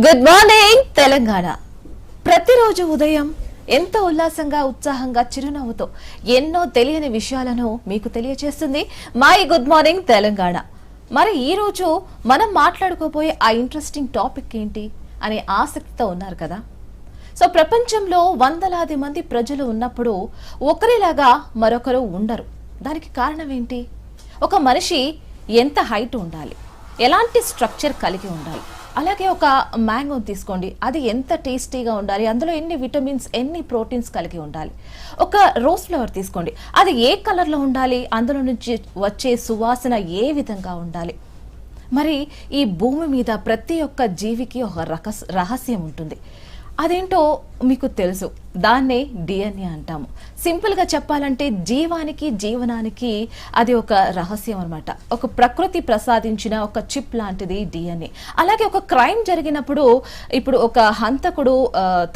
Good morning Telangana. ప్రతిరోజు ఉదయం ఎంతో ఉల్లాసంగా ఉత్సాహంగా చిరునవ్వుతో ఎన్నో తెలియని విషయాలను మీకు తెలియజేస్తుంది మై గుడ్ మార్నింగ్ తెలంగాణ. మరి ఈ రోజు మనం మాట్లాడుకోబోయే ఆ ఇంట్రెస్టింగ్ టాపిక్ ఏంటి అనే ఆసక్తితో ఉన్నారు కదా. సో ప్రపంచంలో వందలాది మంది ప్రజలు ఉన్నప్పుడు ఒకరిలాగా మరొకరు ఉండరు. దానికి కారణం ఏంటి? ఒక మనిషి ఎంత హైట్ ఉండాలి, ఎలాంటి స్ట్రక్చర్ కలిగి ఉండాలి, అలాగే ఒక మ్యాంగో తీసుకోండి, అది ఎంత టేస్టీగా ఉండాలి, అందులో ఎన్ని విటమిన్స్ ఎన్ని ప్రోటీన్స్ కలిగి ఉండాలి. ఒక రోజ్ ఫ్లవర్ తీసుకోండి, అది ఏ కలర్లో ఉండాలి, అందులో నుంచి వచ్చే సువాసన ఏ విధంగా ఉండాలి. మరి ఈ భూమి మీద ప్రతి ఒక్క జీవికి ఒక రహస్యం ఉంటుంది. అదేంటో మీకు తెలుసు, దాన్నే డిఎన్ఏ అంటాము. సింపుల్గా చెప్పాలంటే జీవానికి జీవనానికి అది ఒక రహస్యం అనమాట. ఒక ప్రకృతి ప్రసాదించిన ఒక చిప్ లాంటిది డిఎన్ఏ. అలాగే ఒక క్రైమ్ జరిగినప్పుడు ఇప్పుడు ఒక హంతకుడు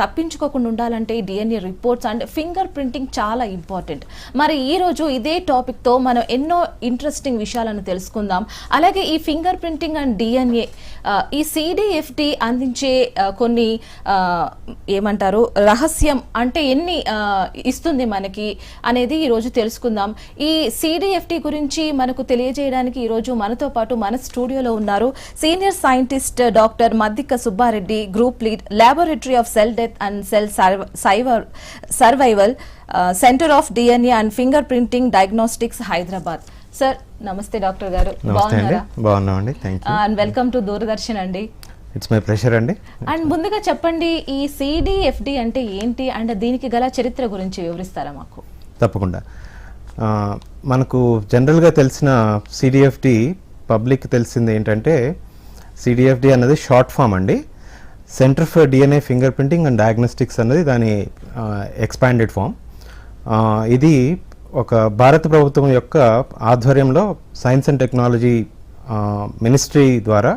తప్పించుకోకుండా ఉండాలంటే DNA reports and finger printing చాలా ఇంపార్టెంట్. మరి ఈరోజు ఇదే టాపిక్తో మనం ఎన్నో ఇంట్రెస్టింగ్ విషయాలను తెలుసుకుందాం. అలాగే ఈ ఫింగర్ ప్రింటింగ్ అండ్ డిఎన్ఏ ఈ సిడిఎఫ్డి అందించే కొన్ని ఏమంటారు రహస్యం అంటే ఎన్ని ఇస్తుంది మనకి అనేది ఈరోజు తెలుసుకుందాం. ఈ సిడిఎఫ్డి గురించి మనకు తెలియజేయడానికి ఈరోజు మనతో పాటు మన స్టూడియోలో ఉన్నారు senior scientist doctor Maddika Subbareddy, group lead, laboratory of cell death and cell survival, centre of DNA and finger printing diagnostics, Hyderabad. Sir namaste doctor garu, బాగున్నామండి. అండ్ వెల్కమ్ టు దూరదర్శన్ అండి. ఇట్స్ మై ప్లెజర్ అండి. అండ్ ముందుగా చెప్పండి, ఈ సిడిఎఫ్డి అంటే ఏంటి అండ్ దీనికి గల చరిత్ర గురించి వివరిస్తారా మాకు? తప్పకుండా. మనకు జనరల్గా తెలిసిన సిడిఎఫ్డి పబ్లిక్ తెలిసింది ఏంటంటే, సిడిఎఫ్డి అన్నది షార్ట్ ఫామ్ అండి. Centre for DNA finger printing and diagnostics అన్నది దాని ఎక్స్పాండెడ్ ఫామ్. ఇది ఒక భారత ప్రభుత్వం యొక్క ఆధ్వర్యంలో సైన్స్ అండ్ టెక్నాలజీ మినిస్ట్రీ ద్వారా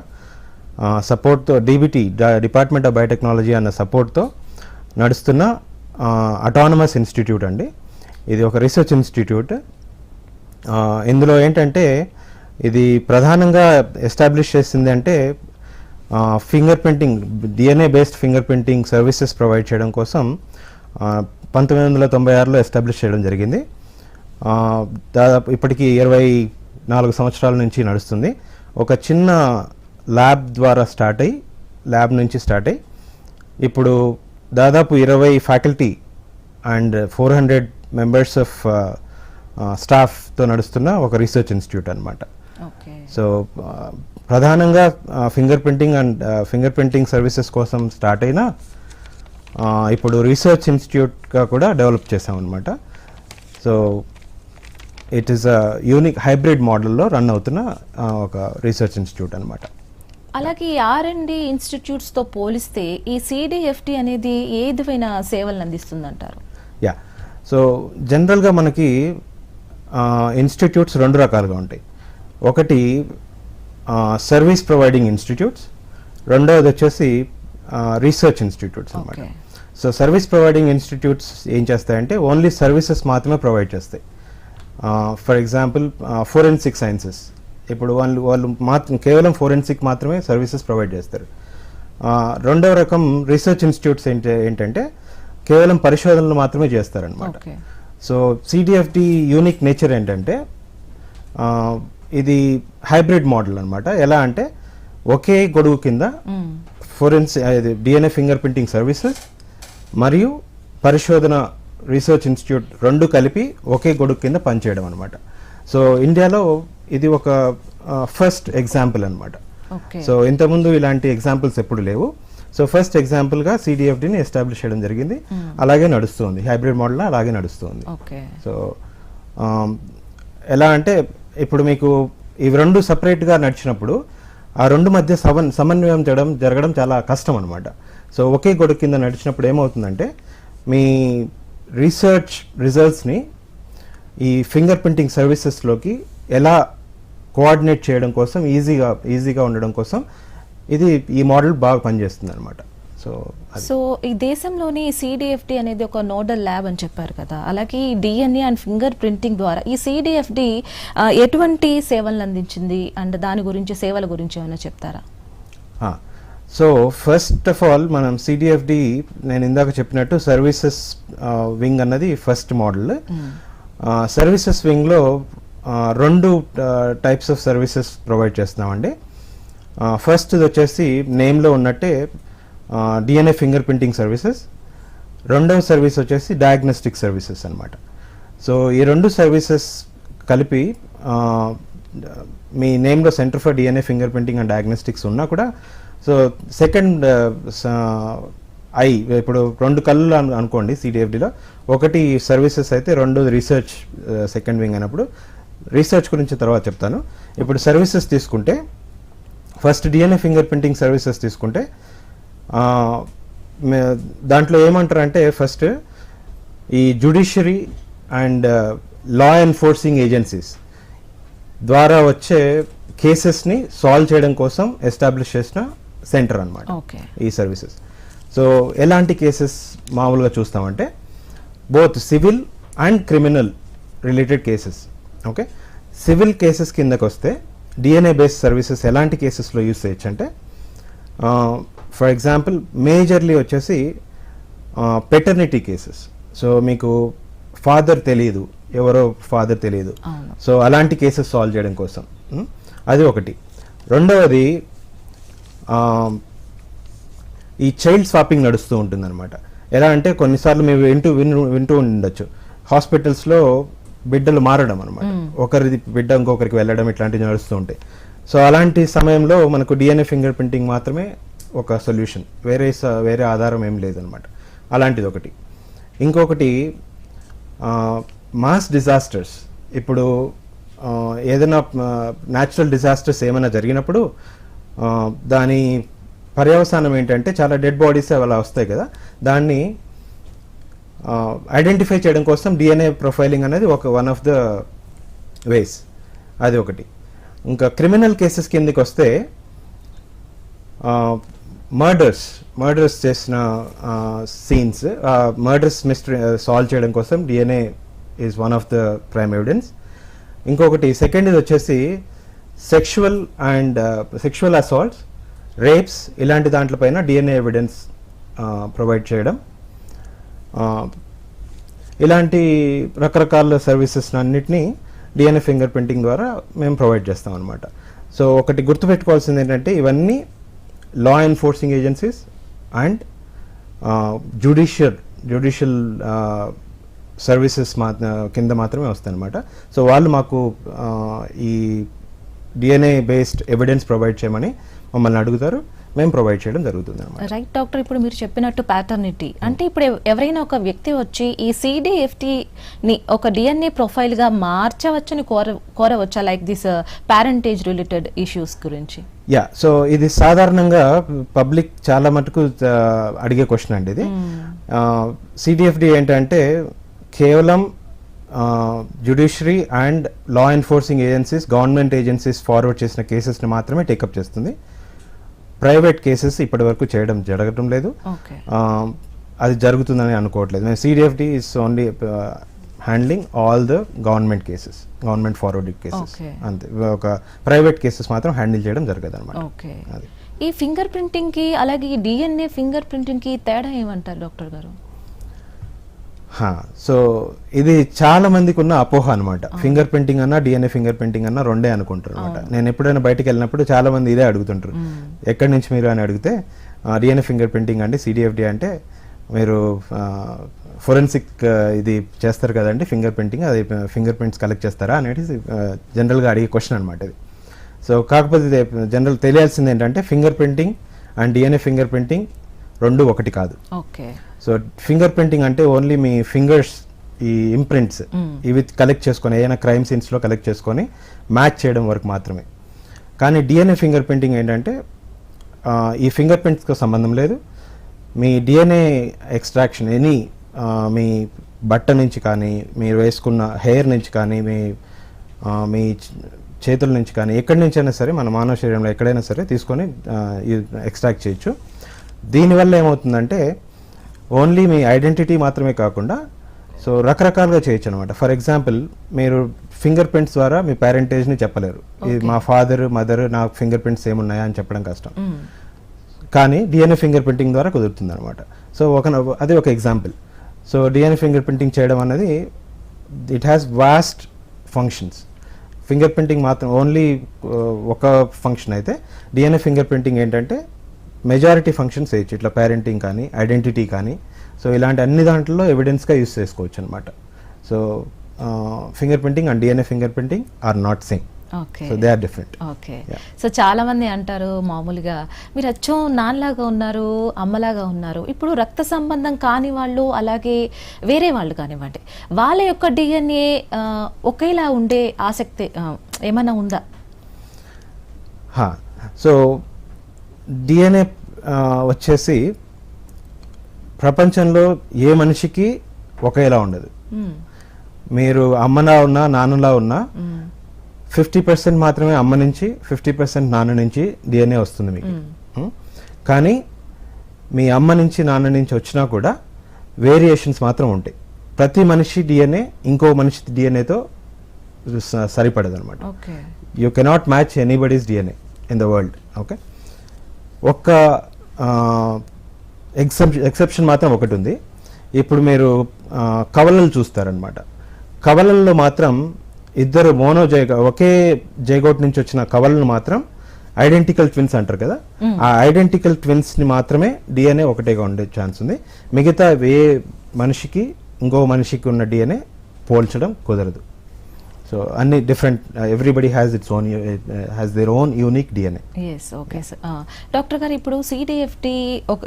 సపోర్ట్తో, డిబిటీ డిపార్ట్మెంట్ ఆఫ్ బయోటెక్నాలజీ అన్న సపోర్ట్తో నడుస్తున్న అటానమస్ ఇన్స్టిట్యూట్ అండి. ఇది ఒక రీసెర్చ్ ఇన్స్టిట్యూట్. ఇందులో ఏంటంటే ఇది ప్రధానంగా ఎస్టాబ్లిష్ చేసింది అంటే finger printing, DNA based finger printing services provide చేయడం కోసం 1996లో ఎస్టాబ్లిష్ చేయడం జరిగింది. దాదాపు ఇప్పటికీ 24 సంవత్సరాల నుంచి నడుస్తుంది. ఒక చిన్న ల్యాబ్ ద్వారా ల్యాబ్ నుంచి స్టార్ట్ అయ్యి ఇప్పుడు దాదాపు 20 ఫ్యాకల్టీ అండ్ 400 మెంబర్స్ ఆఫ్ స్టాఫ్తో నడుస్తున్న ఒక రీసెర్చ్ ఇన్స్టిట్యూట్ అనమాట. సో ప్రధానంగా ఫింగర్ ప్రింటింగ్ సర్వీసెస్ కోసం స్టార్ట్ అయినా ఇప్పుడు రీసెర్చ్ ఇన్స్టిట్యూట్గా కూడా డెవలప్ చేసామన్నమాట. So it is a unique hybrid మోడల్లో రన్ అవుతున్న ఒక రీసెర్చ్ ఇన్స్టిట్యూట్ అనమాట. అలాగే ఈ R&D ఇన్స్టిట్యూట్స్తో పోలిస్తే ఈ సిడిఎఫ్డి అనేది ఏ విధమైన సేవలను అందిస్తుందంటారు? యా, సో జనరల్గా మనకి ఇన్స్టిట్యూట్స్ 2 రకాలుగా ఉంటాయి. ఒకటి సర్వీస్ ప్రొవైడింగ్ ఇన్స్టిట్యూట్స్, రెండవది వచ్చేసి రీసెర్చ్ ఇన్స్టిట్యూట్స్ అనమాట. సో సర్వీస్ ప్రొవైడింగ్ ఇన్స్టిట్యూట్స్ ఏం చేస్తాయంటే ఓన్లీ సర్వీసెస్ మాత్రమే ప్రొవైడ్ చేస్తాయి. ఫర్ ఎగ్జాంపుల్ ఫోరెన్సిక్ సైన్సెస్, ఇప్పుడు వాళ్ళు కేవలం ఫోరెన్సిక్ మాత్రమే సర్వీసెస్ ప్రొవైడ్ చేస్తారు. రెండవ రకం రీసెర్చ్ ఇన్స్టిట్యూట్స్ ఏంటంటే కేవలం పరిశోధనలు మాత్రమే చేస్తారనమాట. సో సిడిఎఫ్డి యూనిక్ నేచర్ ఏంటంటే ఇది హైబ్రిడ్ మోడల్ అనమాట. ఎలా అంటే ఒకే గొడుగు కింద డిఎన్ఏ ఫింగర్ ప్రింటింగ్ సర్వీసెస్ మరియు పరిశోధన రీసెర్చ్ ఇన్స్టిట్యూట్ 2 కలిపి ఒకే గొడుగు కింద పనిచేయడం అనమాట. సో ఇండియాలో ఇది ఒక ఫస్ట్ ఎగ్జాంపుల్ అనమాట. సో ఇంతకుముందు ఇలాంటి ఎగ్జాంపుల్స్ ఎప్పుడు లేవు. సో ఫస్ట్ ఎగ్జాంపుల్గా సిడిఎఫ్డిని ఎస్టాబ్లిష్ చేయడం జరిగింది. అలాగే నడుస్తుంది, హైబ్రిడ్ మోడల్ అలాగే నడుస్తుంది. సో ఎలా అంటే ఇప్పుడు మీకు ఇవి 2 సపరేట్గా నడిచినప్పుడు ఆ 2 మధ్య సమన్వయం జరగడం చాలా కష్టం అనమాట. సో ఒకే గొడుగు కింద నడిచినప్పుడు ఏమవుతుందంటే మీ రీసెర్చ్ రిజల్ట్స్ని ఈ ఫింగర్ ప్రింటింగ్ సర్వీసెస్లోకి ఎలా కోఆర్డినేట్ చేయడం కోసం ఈజీగా ఉండడం కోసం ఈ మోడల్ బాగా పనిచేస్తుంది అనమాట. సో ఈ దేశంలోని సిడిఎఫ్డి అనేది ఒక నోడల్ ల్యాబ్ అని చెప్పారు కదా, అలాగే ఈ డిఎన్ఏ అండ్ ఫింగర్ ప్రింటింగ్ ద్వారా ఈ సిడిఎఫ్డి ఎటువంటి సేవలను అందించింది అండ్ దాని గురించి సేవల గురించి ఏమైనా చెప్తారా? సో ఫస్ట్ ఆఫ్ ఆల్ మనం సిడిఎఫ్డి నేను ఇందాక చెప్పినట్టు సర్వీసెస్ వింగ్ అన్నది ఫస్ట్ మోడల్. సర్వీసెస్ వింగ్లో 2 టైప్స్ ఆఫ్ సర్వీసెస్ ప్రొవైడ్ చేస్తున్నామండి. ఫస్ట్ వచ్చేసి నేమ్లో ఉన్నట్టే డిఎన్ఏ ఫింగర్ ప్రింటింగ్ సర్వీసెస్. రెండవ సర్వీస్ వచ్చేసి డయాగ్నోస్టిక్ సర్వీసెస్ అనమాట. సో ఈ 2 సర్వీసెస్ కలిపి మీ నేమ్లో centre for DNA finger printing and diagnostics ఉన్నా కూడా, సో సెకండ్ ఐ ఇప్పుడు 2 కళ్ళు అనుకోండి సిడిఎఫ్డిలో, ఒకటి సర్వీసెస్ అయితే 2 రీసెర్చ్ సెకండ్ వింగ్ అయినప్పుడు. రీసెర్చ్ గురించి తర్వాత చెప్తాను. ఇప్పుడు సర్వీసెస్ తీసుకుంటే first DNA finger printing services తీసుకుంటే దాంట్లో ఏమంటారంటే ఫస్ట్ ఈ judiciary and law enforcing agencies ద్వారా వచ్చే కేసెస్ని సాల్వ్ చేయడం కోసం ఎస్టాబ్లిష్ చేసిన సెంటర్ అనమాట ఈ సర్వీసెస్. సో ఎలాంటి కేసెస్ మామూలుగా చూస్తామంటే both civil and criminal related cases. Okay, civil cases కిందకు వస్తే డిఎన్ఏ బేస్డ్ సర్వీసెస్ ఎలాంటి కేసెస్లో యూజ్ చేయొచ్చు అంటే, ఫర్ ఎగ్జాంపుల్ మేజర్లీ వచ్చేసి పెటర్నిటీ కేసెస్. సో మీకు ఫాదర్ తెలియదు, ఎవరో ఫాదర్ తెలియదు, సో అలాంటి కేసెస్ సాల్వ్ చేయడం కోసం అది ఒకటి. రెండవది ఈ చైల్డ్ స్వాపింగ్ నడుస్తూ ఉంటుంది అనమాట. ఎలా అంటే కొన్నిసార్లు మేము వింటూ ఉండొచ్చు, హాస్పిటల్స్లో బిడ్డలు మారడం అనమాట, ఒకరిది బిడ్డ ఇంకొకరికి వెళ్ళడం, ఇట్లాంటివి నడుస్తూ ఉంటాయి. సో అలాంటి సమయంలో మనకు డిఎన్ఏ ఫింగర్ ప్రింటింగ్ మాత్రమే ఒక సొల్యూషన్, వేరే ఆధారం ఏం లేదనమాట. అలాంటిది ఒకటి. ఇంకొకటి మాస్ డిజాస్టర్స్. ఇప్పుడు ఏదైనా న్యాచురల్ డిజాస్టర్స్ ఏమైనా జరిగినప్పుడు దాని పర్యవసానం ఏంటంటే చాలా డెడ్ బాడీస్ అలా వస్తాయి కదా, దాన్ని ఐడెంటిఫై చేయడం కోసం డిఎన్ఏ ప్రొఫైలింగ్ అనేది వన్ ఆఫ్ ద వేస్, అది ఒకటి. ఇంకా క్రిమినల్ కేసెస్ కిందకి వస్తే మర్డర్స్ చేసిన సీన్స్, మర్డర్స్ మిస్టరీ సాల్వ్ చేయడం కోసం DNA is one of the prime evidence. ఇంకొకటి సెకండ్ ఇది వచ్చేసి సెక్షువల్ అసాల్ట్స్, రేప్స్, ఇలాంటి దాంట్లపైన డిఎన్ఏ ఎవిడెన్స్ ప్రొవైడ్ చేయడం. ఇలాంటి రకరకాల సర్వీసెస్ అన్నిటినీ డిఎన్ఏ ఫింగర్ ప్రింటింగ్ ద్వారా మేము ప్రొవైడ్ చేస్తాం అనమాట. సో ఒకటి గుర్తుపెట్టుకోవాల్సింది ఏంటంటే ఇవన్నీ లా enforcing agencies and judicial services కింద మాత్రమే వస్తాయి అనమాట. సో వాళ్ళు మాకు ఈ డిఎన్ఏ బేస్డ్ ఎవిడెన్స్ ప్రొవైడ్ చేయమని మమ్మల్ని అడుగుతారు, మేము ప్రొవైడ్ చేయడం జరుగుతుంది అన్నమాట. రైట్ డాక్టర్, ఇప్పుడు మీరు చెప్పినట్టు ప్యాటర్నిటీ అంటే ఇప్పుడు ఎవరైనా ఒక వ్యక్తి వచ్చి ఈ సిడిఎఫ్టిని ఒక డిఎన్ఏ ప్రొఫైల్గా మార్చవచ్చని కోరవచ్చా, like this parentage related issues గురించి? యా, సో ఇది సాధారణంగా పబ్లిక్ చాలా మటుకు అడిగే క్వశ్చన్ అండి ఇది. సిడిఎఫ్డి ఏంటంటే కేవలం judiciary and law enforcing agencies, government agencies forward చేసిన కేసెస్ని మాత్రమే టేకప్ చేస్తుంది. ప్రైవేట్ కేసెస్ ఇప్పటి వరకు జరగడం లేదు, అది జరుగుతుందని అనుకోవట్లేదు. మేము CDFD is only handling all the government cases, government forwarded cases అంతే. ఒక ప్రైవేట్ కేసెస్ మాత్రం హ్యాండిల్ చేయడం జరగదు అనమాట. ఈ ఫింగర్ ప్రింటింగ్ కి అలాగే ఈ డిఎన్ఏ ఫింగర్ ప్రింటింగ్ కి తేడా ఏమంటారు డాక్టర్ గారు? సో ఇది చాలా మందికి ఉన్న అపోహ అనమాట. ఫింగర్ ప్రింటింగ్ అన్నా డిఎన్ఏ ఫింగర్ ప్రింటింగ్ అన్నా రెండే అనుకుంటారు అనమాట. నేను ఎప్పుడైనా బయటకు వెళ్ళినప్పుడు చాలా మంది ఇదే అడుగుతుంటారు, ఎక్కడి నుంచి మీరు అని అడిగితే డిఎన్ఏ ఫింగర్ ప్రింటింగ్ అంటే సిడిఎఫ్డి అంటే మీరు ఫోరెన్సిక్ ఇది చేస్తారు కదండి ఫింగర్ ప్రింటింగ్, అది ఫింగర్ ప్రింట్స్ కలెక్ట్ చేస్తారా అనేది జనరల్గా అడిగే క్వశ్చన్ అనమాట ఇది. సో కాకపోతే జనరల్ తెలియాల్సింది ఏంటంటే finger printing and DNA finger printing రెండు ఒకటి కాదు. సో ఫింగర్ ప్రింటింగ్ అంటే ఓన్లీ మీ ఫింగర్స్ ఈ ఇంప్రింట్స్ ఇవి కలెక్ట్ చేసుకొని ఏదైనా క్రైమ్ సీన్స్లో కలెక్ట్ చేసుకొని మ్యాచ్ చేయడం వరకు మాత్రమే. కానీ డిఎన్ఏ ఫింగర్ ప్రింటింగ్ ఏంటంటే ఈ ఫింగర్ ప్రింట్స్తో సంబంధం లేదు, మీ డిఎన్ఏ ఎక్స్ట్రాక్షన్ ఎనీ మీ బట్ట నుంచి కానీ, మీరు వేసుకున్న హెయిర్ నుంచి కానీ, మీ చేతుల నుంచి కానీ, ఎక్కడి నుంచి అయినా సరే మన మానవ శరీరంలో ఎక్కడైనా సరే తీసుకొని ఎక్స్ట్రాక్ట్ చేయొచ్చు. దీనివల్ల ఏమవుతుందంటే ఓన్లీ మీ ఐడెంటిటీ మాత్రమే కాకుండా సో రకరకాలుగా చేయొచ్చు అనమాట. ఫర్ ఎగ్జాంపుల్ మీరు ఫింగర్ ప్రింట్స్ ద్వారా మీ పేరెంటేజ్ని చెప్పలేరు, ఇది మా ఫాదర్ మదర్ నాకు ఫింగర్ ప్రింట్స్ ఏమున్నాయా అని చెప్పడం కష్టం. కానీ డిఎన్ఏ ఫింగర్ ప్రింటింగ్ ద్వారా కుదురుతుంది అనమాట. సో అది ఒక example. So DNA finger printing చేయడం అనేది it has vast functions. Finger printing మాత్రం ఓన్లీ ఒక ఫంక్షన్ అయితే, డిఎన్ఏ ఫింగర్ ప్రింటింగ్ ఏంటంటే మెజారిటీ ఫంక్షన్స్ చేయొచ్చు. ఇట్లా పేరెంటింగ్ కానీ, ఐడెంటిటీ కానీ, సో ఇలాంటి అన్ని దాంట్లో ఎవిడెన్స్గా యూస్ చేసుకోవచ్చు అనమాట. So finger printing and DNA finger printing are not same. Okay, so they are different. Okay. So చాలా మంది అంటారు మామూలుగా, మీరు అచ్చం నాన్నలాగా ఉన్నారు, అమ్మలాగా ఉన్నారు. ఇప్పుడు రక్త సంబంధం కాని వాళ్ళు, అలాగే వేరే వాళ్ళు కానివ్వండి, వాళ్ళ యొక్క డిఎన్ఏ ఒకేలా ఉండే ఆసక్తి ఏమైనా ఉందా? సో డిఎన్ఏ వచ్చేసి ప్రపంచంలో ఏ మనిషికి ఒకేలా ఉండదు. మీరు అమ్మలా ఉన్నా, నాన్నలా ఉన్నా 50% మాత్రమే అమ్మ నుంచి, 50% నాన్న నుంచి డిఎన్ఏ వస్తుంది మీకు. కానీ మీ అమ్మ నుంచి, నాన్న నుంచి వచ్చినా కూడా వేరియేషన్స్ మాత్రం ఉంటాయి. ప్రతి మనిషి డిఎన్ఏ ఇంకో మనిషి డిఎన్ఏతో సరిపడదు అనమాట. You cannot match anybody's DNA in the world. Okay, ఒక్క ఎక్సెప్షన్ మాత్రం ఒకటి ఉంది. ఇప్పుడు మీరు కవలలు చూస్తారనమాట. కవలల్లో మాత్రం ఇద్దరు ఒకే జైగోట్ నుంచి వచ్చిన కవలను మాత్రం ఐడెంటికల్ ట్విన్స్ అంటారు కదా, ఆ ఐడెంటికల్ ట్విన్స్ ని మాత్రమే డిఎన్ఏ ఒకటేగా ఉండే ఛాన్స్ ఉంది. మిగతా ఏ మనిషికి ఇంకో మనిషికి ఉన్న డిఎన్ఏ పోల్చడం కుదరదు. సో అన్ని different, everybody has their own unique DNA. Yes, okay sir. Doctor garu, ఇప్పుడు సిడిఎఫ్టి ఒక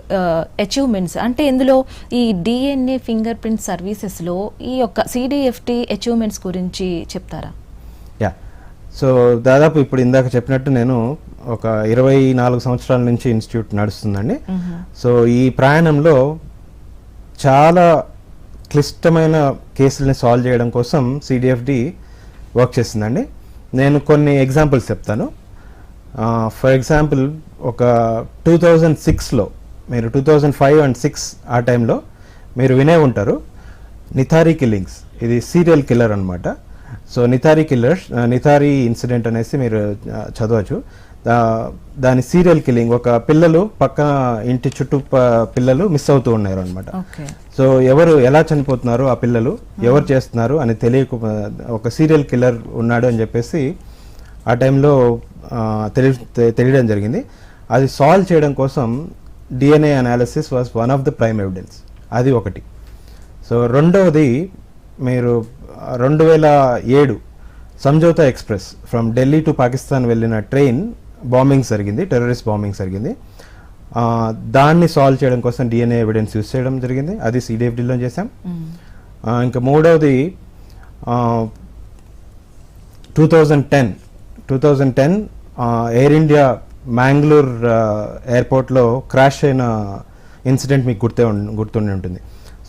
అచీవ్మెంట్స్ అంటే ఇందులో ఈ డిఎన్ఏ ఫింగర్ ప్రింట్ సర్వీసెస్లో ఈ యొక్క సిడిఎఫ్టి అచీవ్మెంట్స్ గురించి చెప్తారా? యా, సో దాదాపు ఇప్పుడు ఇందాక చెప్పినట్టు నేను ఒక 24 సంవత్సరాల నుంచి ఇన్స్టిట్యూట్ నడుస్తుందండి. సో ఈ ప్రయాణంలో చాలా క్లిష్టమైన కేసుల్ని సాల్వ్ చేయడం కోసం సిడిఎఫ్డి వర్క్ చేసిందండి. నేను కొన్ని ఎగ్జాంపుల్స్ చెప్తాను. ఫర్ ఎగ్జాంపుల్, ఒక 2006లో, మీరు 2005 and 2006 ఆ టైంలో మీరు వినే ఉంటారు నిథారీ కిల్లింగ్స్. ఇది సీరియల్ కిల్లర్ అనమాట. సో నిథారీ ఇన్సిడెంట్ అనేసి మీరు చదవచ్చు. దాని సీరియల్ కిల్లింగ్, ఒక పిల్లలు పక్కన ఇంటి చుట్టూ పిల్లలు మిస్ అవుతూ ఉన్నారు అనమాట. సో ఎవరు ఎలా చనిపోతున్నారు, ఆ పిల్లలు ఎవరు చేస్తున్నారు అని ఒక సీరియల్ కిల్లర్ ఉన్నాడు అని చెప్పేసి ఆ టైంలో తెలియడం జరిగింది. అది సాల్వ్ చేయడం కోసం DNA analysis was one of the prime evidence. అది ఒకటి. సో రెండవది, మీరు 2007 Samjhauta express from Delhi to Pakistan వెళ్ళిన ట్రైన్ బాంబింగ్స్ జరిగింది, టెర్రరిస్ట్ బాంబింగ్స్ జరిగింది. దాన్ని సాల్వ్ చేయడం కోసం డిఎన్ఏ ఎవిడెన్స్ యూస్ చేయడం జరిగింది. అది సిడిఎఫ్డిలో చేసాం. ఇంకా మూడవది 2010 ఎయిర్ ఇండియా మ్యాంగ్లూర్ ఎయిర్పోర్ట్లో క్రాష్ అయిన ఇన్సిడెంట్ మీకు గుర్తుండి ఉంటుంది.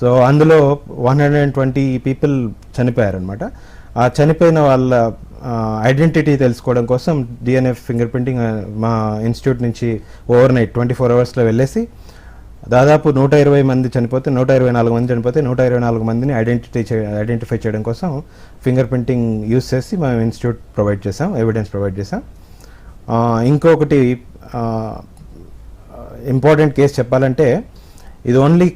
సో అందులో 120 పీపుల్ చనిపోయారనమాట. ఆ చనిపోయిన వాళ్ళ ఐడెంటిటీ తెలుసుకోవడం కోసం డిఎన్ఏ ఫింగర్ ప్రింటింగ్ మా ఇన్స్టిట్యూట్ నుంచి ఓవర్ నైట్ 24 అవర్స్లో వెళ్ళేసి దాదాపు 120 మంది చనిపోతే 124 మంది చనిపోతే 124 మందిని ఐడెంటిఫై చేయడం కోసం ఫింగర్ ప్రింటింగ్ యూస్ చేసి మా ఇన్స్టిట్యూట్ ప్రొవైడ్ చేసాం, ఎవిడెన్స్ ప్రొవైడ్ చేసాం. ఇంకొకటి ఇంపార్టెంట్ కేసు చెప్పాలంటే, ఇది ఓన్లీ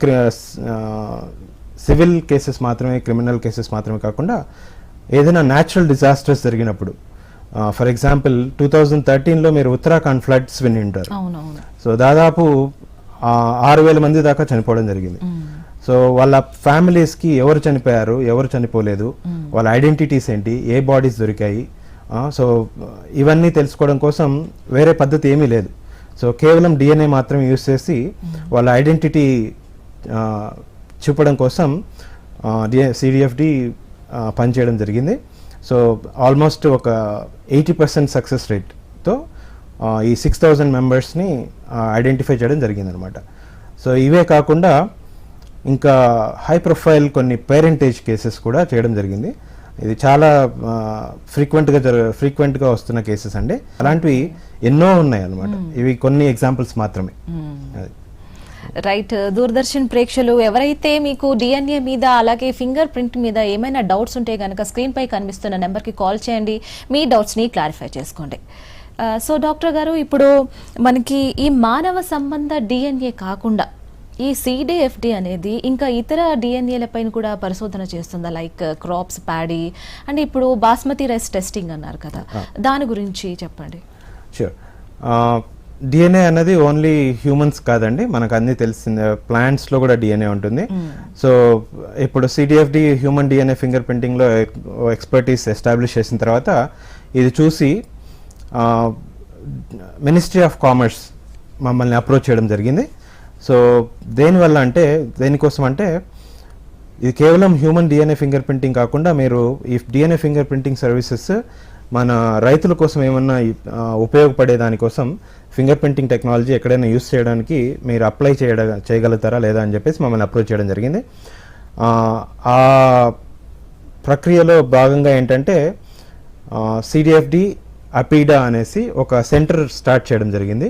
సివిల్ కేసెస్ మాత్రమే, క్రిమినల్ కేసెస్ మాత్రమే కాకుండా ఏదైనా న్యాచురల్ డిజాస్టర్స్ జరిగినప్పుడు, ఫర్ ఎగ్జాంపుల్ 2013లో మీరు ఉత్తరాఖండ్ ఫ్లడ్స్ విని ఉంటారు. సో దాదాపు 6,000 మంది దాకా చనిపోవడం జరిగింది. సో వాళ్ళ ఫ్యామిలీస్కి ఎవరు చనిపోయారు, ఎవరు చనిపోలేదు, వాళ్ళ ఐడెంటిటీస్ ఏంటి, ఏ బాడీస్ దొరికాయి, సో ఇవన్నీ తెలుసుకోవడం కోసం వేరే పద్ధతి ఏమీ లేదు. సో కేవలం డిఎన్ఏ మాత్రమే యూస్ చేసి వాళ్ళ ఐడెంటిటీ చూపడం కోసం సిడిఎఫ్డి పనిచేయడం జరిగింది. సో ఆల్మోస్ట్ ఒక 80% సక్సెస్ రేట్తో ఈ 6,000 మెంబర్స్ని ఐడెంటిఫై చేయడం జరిగింది అనమాట. సో ఇవే కాకుండా ఇంకా హై ప్రొఫైల్ కొన్ని పేరెంటేజ్ కేసెస్ కూడా చేయడం జరిగింది. ఇది చాలా ఫ్రీక్వెంట్గా వస్తున్న కేసెస్ అండి. అలాంటివి ఎన్నో ఉన్నాయి అన్నమాట. ఇవి కొన్ని ఎగ్జాంపుల్స్ మాత్రమే. రైట్. దూరదర్శన్ ప్రేక్షకులు ఎవరైతే మీకు డిఎన్ఏ మీద అలాగే ఫింగర్ ప్రింట్ మీద ఏమైనా డౌట్స్ ఉంటే కనుక స్క్రీన్ పై కనిపిస్తున్న నెంబర్కి కాల్ చేయండి, మీ డౌట్స్ని క్లారిఫై చేసుకోండి. సో డాక్టర్ గారు, ఇప్పుడు మనకి ఈ మానవ సంబంధ డిఎన్ఏ కాకుండా ఈ సిడిఎఫ్డి అనేది ఇంకా ఇతర డిఎన్ఏల పైన కూడా పరిశోధన చేస్తుందా, లైక్ క్రాప్స్, ప్యాడీ అండ్ ఇప్పుడు బాస్మతి రైస్ టెస్టింగ్ అన్నారు కదా, దాని గురించి చెప్పండి. షూర్. డిఎన్ఏ అనేది ఓన్లీ హ్యూమన్స్ కాదండి, మనకు అన్నీ తెలిసిందే, ప్లాంట్స్లో కూడా డిఎన్ఏ ఉంటుంది. సో ఇప్పుడు సిడిఎఫ్డి హ్యూమన్ డిఎన్ఏ ఫింగర్ ప్రింటింగ్లో ఎక్స్పర్టీస్ ఎస్టాబ్లిష్ చేసిన తర్వాత ఇది చూసి మినిస్ట్రీ ఆఫ్ కామర్స్ మమ్మల్ని అప్రోచ్ చేయడం జరిగింది. సో దేనివల్ల అంటే, దేనికోసం అంటే, ఇది కేవలం హ్యూమన్ డిఎన్ఏ ఫింగర్ ప్రింటింగ్ కాకుండా మీరు ఈ డిఎన్ఏ ఫింగర్ ప్రింటింగ్ సర్వీసెస్ మన రైతుల కోసం ఏమన్నా ఉపయోగపడే దానికోసం ఫింగర్ ప్రింటింగ్ టెక్నాలజీ ఎక్కడైనా యూస్ చేయడానికి మీరు అప్లై చేయగలుగుతారా లేదా అని చెప్పేసి మమ్మల్ని అప్రోచ్ చేయడం జరిగింది. ఆ ప్రక్రియలో భాగంగా ఏంటంటే సిడిఎఫ్డి అపీడా అనేసి ఒక సెంటర్ స్టార్ట్ చేయడం జరిగింది.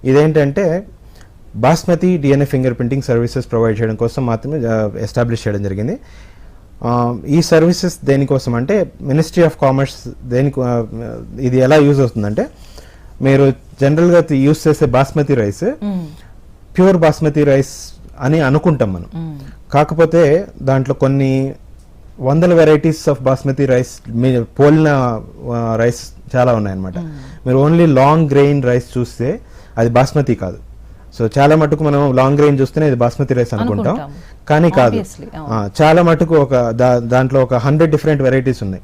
ఇదేంటంటే basmati DNA finger printing services provide చేయడం కోసం మాత్రమే ఎస్టాబ్లిష్ చేయడం జరిగింది. ఈ సర్వీసెస్ దేనికోసం అంటే మినిస్ట్రీ ఆఫ్ కామర్స్ ఇది ఎలా యూజ్ అవుతుందంటే, మీరు జనరల్గా యూజ్ చేసే basmati rice pure basmati rice అని అనుకుంటాం మనం. కాకపోతే దాంట్లో కొన్ని వందల వెరైటీస్ ఆఫ్ బాస్మతి రైస్ పోలిన రైస్ చాలా ఉన్నాయన్నమాట. మీరు ఓన్లీ లాంగ్ గ్రెయిన్ రైస్ చూస్తే అది బాస్మతి కాదు. సో చాలా మటుకు మనం లాంగ్ గ్రెయిన్ చూస్తేనే ఇది బాస్మతి రైస్ అనుకుంటాం, కానీ కాదు. చాలా మటుకు దాంట్లో ఒక 100 డిఫరెంట్ వెరైటీస్ ఉన్నాయి.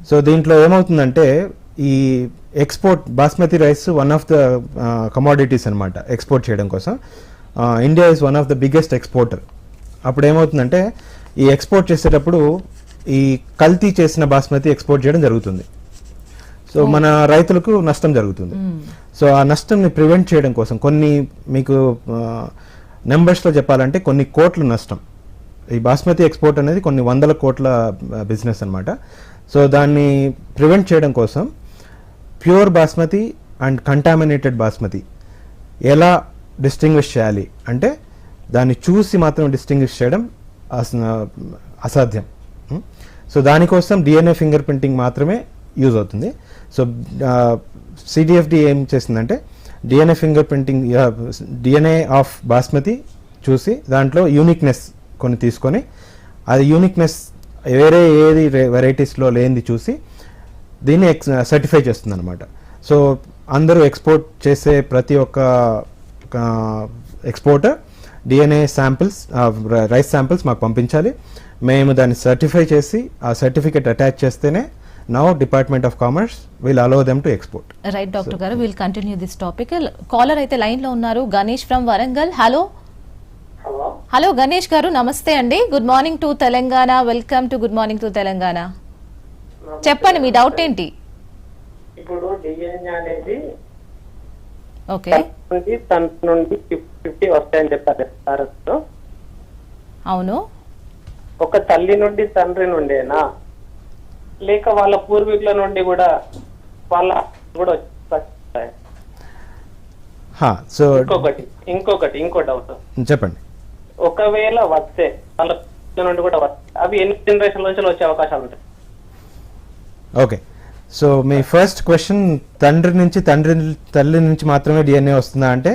సో దీంట్లో ఏమవుతుందంటే, ఈ export basmati rice one of the commodities అనమాట ఎక్స్పోర్ట్ చేయడం కోసం. India is one of the biggest exporter. అప్పుడు ఏమవుతుందంటే, ఈ ఎక్స్పోర్ట్ చేసేటప్పుడు ఈ కల్తీ చేసిన బాస్మతి ఎక్స్పోర్ట్ చేయడం జరుగుతుంది. సో మన రైతులకు నష్టం జరుగుతుంది. సో ఆ నష్టంని ప్రివెంట్ చేయడం కోసం కొన్ని మీకు నెంబర్స్లో చెప్పాలంటే కొన్ని కోట్ల నష్టం. ఈ బాస్మతి ఎక్స్పోర్ట్ అనేది కొన్ని వందల కోట్ల బిజినెస్ అనమాట. సో దాన్ని ప్రివెంట్ చేయడం కోసం pure basmati and contaminated basmati ఎలా డిస్టింగ్విష్ చేయాలి అంటే, దాన్ని చూసి మాత్రం డిస్టింగ్విష్ చేయడం అసాధ్యం. సో దానికోసం డిఎన్ఏ ఫింగర్ ప్రింటింగ్ మాత్రమే యూజ్ అవుతుంది. సో సిడిఎఫ్డి ఏం చేసిందంటే, DNA finger printing DNA of basmati చూసి దాంట్లో యూనిక్నెస్ కొన్ని తీసుకొని, అది యూనిక్నెస్ వేరే ఏది వెరైటీస్లో లేనిది చూసి దీన్ని సర్టిఫై చేస్తుంది అనమాట. సో అందరూ ఎక్స్పోర్ట్ చేసే ప్రతి ఒక్క exporter DNA samples, rice samples మాకు పంపించాలి. మేము దాన్ని సర్టిఫై చేసి ఆ సర్టిఫికేట్ అటాచ్ చేస్తేనే now Department of Commerce will allow them to export. Right, Dr. Garu, we'll continue this topic. Caller అయితే లైన్ లో ఉన్నారు, గణేష్ ఫ్రమ్ వరంగల్. హలో గణేష్ గారు, నమస్తే అండి. Good morning to Telangana, welcome to good morning to Telangana. చెప్పండి మీ డౌట్ ఏంటి? ఇప్పుడు డిఎన్ఏ అనేది ఓకే తన నుండి 50 వస్తాయని చెప్పారు. అవును. ఒక తల్లి నుండి తండ్రి నుండేనా, లేక వాళ్ళ పూర్వీకుల నుండి కూడా వస్తాయి? సో ఇంకో డౌట్ చెప్పండి. ఒకవేళ వస్తే వాళ్ళ నుండి కూడా వస్తాయి, అవి ఎన్ని జనరేషన్ నుంచి వచ్చే అవకాశాలు ఉంటాయి? ఓకే, సో మీ ఫస్ట్ క్వశ్చన్, తల్లి నుంచి మాత్రమే డిఎన్ఏ వస్తుందా అంటే,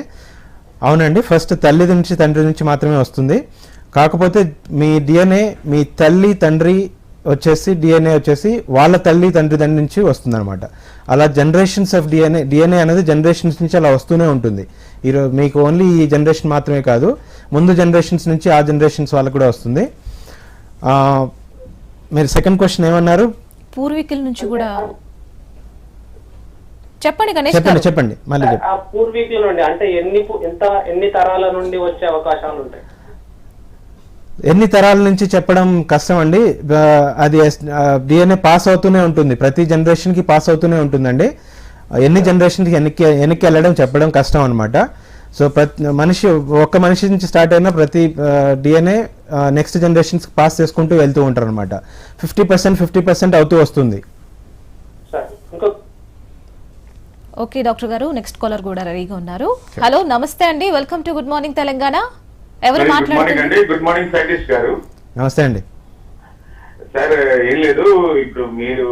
అవునండి, ఫస్ట్ తల్లి నుంచి తండ్రి నుంచి మాత్రమే వస్తుంది. కాకపోతే మీ డిఎన్ఏ మీ తల్లి తండ్రి వచ్చేసి డిఎన్ఏ వచ్చేసి వాళ్ళ తల్లి తండ్రి దాని నుంచి వస్తుంది అనమాట. అలా జనరేషన్స్ ఆఫ్ డిఎన్ఏ అనేది జనరేషన్స్ నుంచి అలా వస్తూనే ఉంటుంది. ఈరోజు మీకు ఓన్లీ ఈ జనరేషన్ మాత్రమే కాదు, ముందు జనరేషన్స్ నుంచి ఆ జనరేషన్స్ వాళ్ళకు కూడా వస్తుంది. మీరు సెకండ్ క్వశ్చన్ ఏమన్నారు? పూర్వీకుల నుంచి కూడా చెప్పండి గణేష్. చెప్పండి మళ్ళీ. ఆ పూర్వీకుల నుండి అంటే ఎన్ని తరాల నుండి వచ్చే అవకాశాలు ఉంటాయి? ఎన్ని తరాల నుంచి చెప్పడం కష్టం అండి. అది డిఎన్ఏ పాస్ అవుతూనే ఉంటుంది, ప్రతి జనరేషన్కి పాస్ అవుతూనే ఉంటుందండి. ఎన్ని జనరేషన్కి వెనక్కి వెళ్ళడం చెప్పడం కష్టం అనమాట. సో ఒక్క మనిషి నుంచి స్టార్ట్ అయిన ప్రతి డిఎన్ఏ నెక్స్ట్ జనరేషన్స్కి పాస్ చేసుకుంటూ వెళ్తూ ఉంటారు అనమాట. 50% అవుతూ వస్తుంది. Okay doctor garu, next caller కూడా రెడీగా ఉన్నారు. హలో, నమస్తే అండి, welcome to good morning Telangana. ఎవరు మాట్లాడుతున్నారు? గుడ్ మార్నింగ్ సైంటిస్ట్ గారు. నమస్తే అండి. సార్ ఏం లేదు, ఇప్పుడు మీరు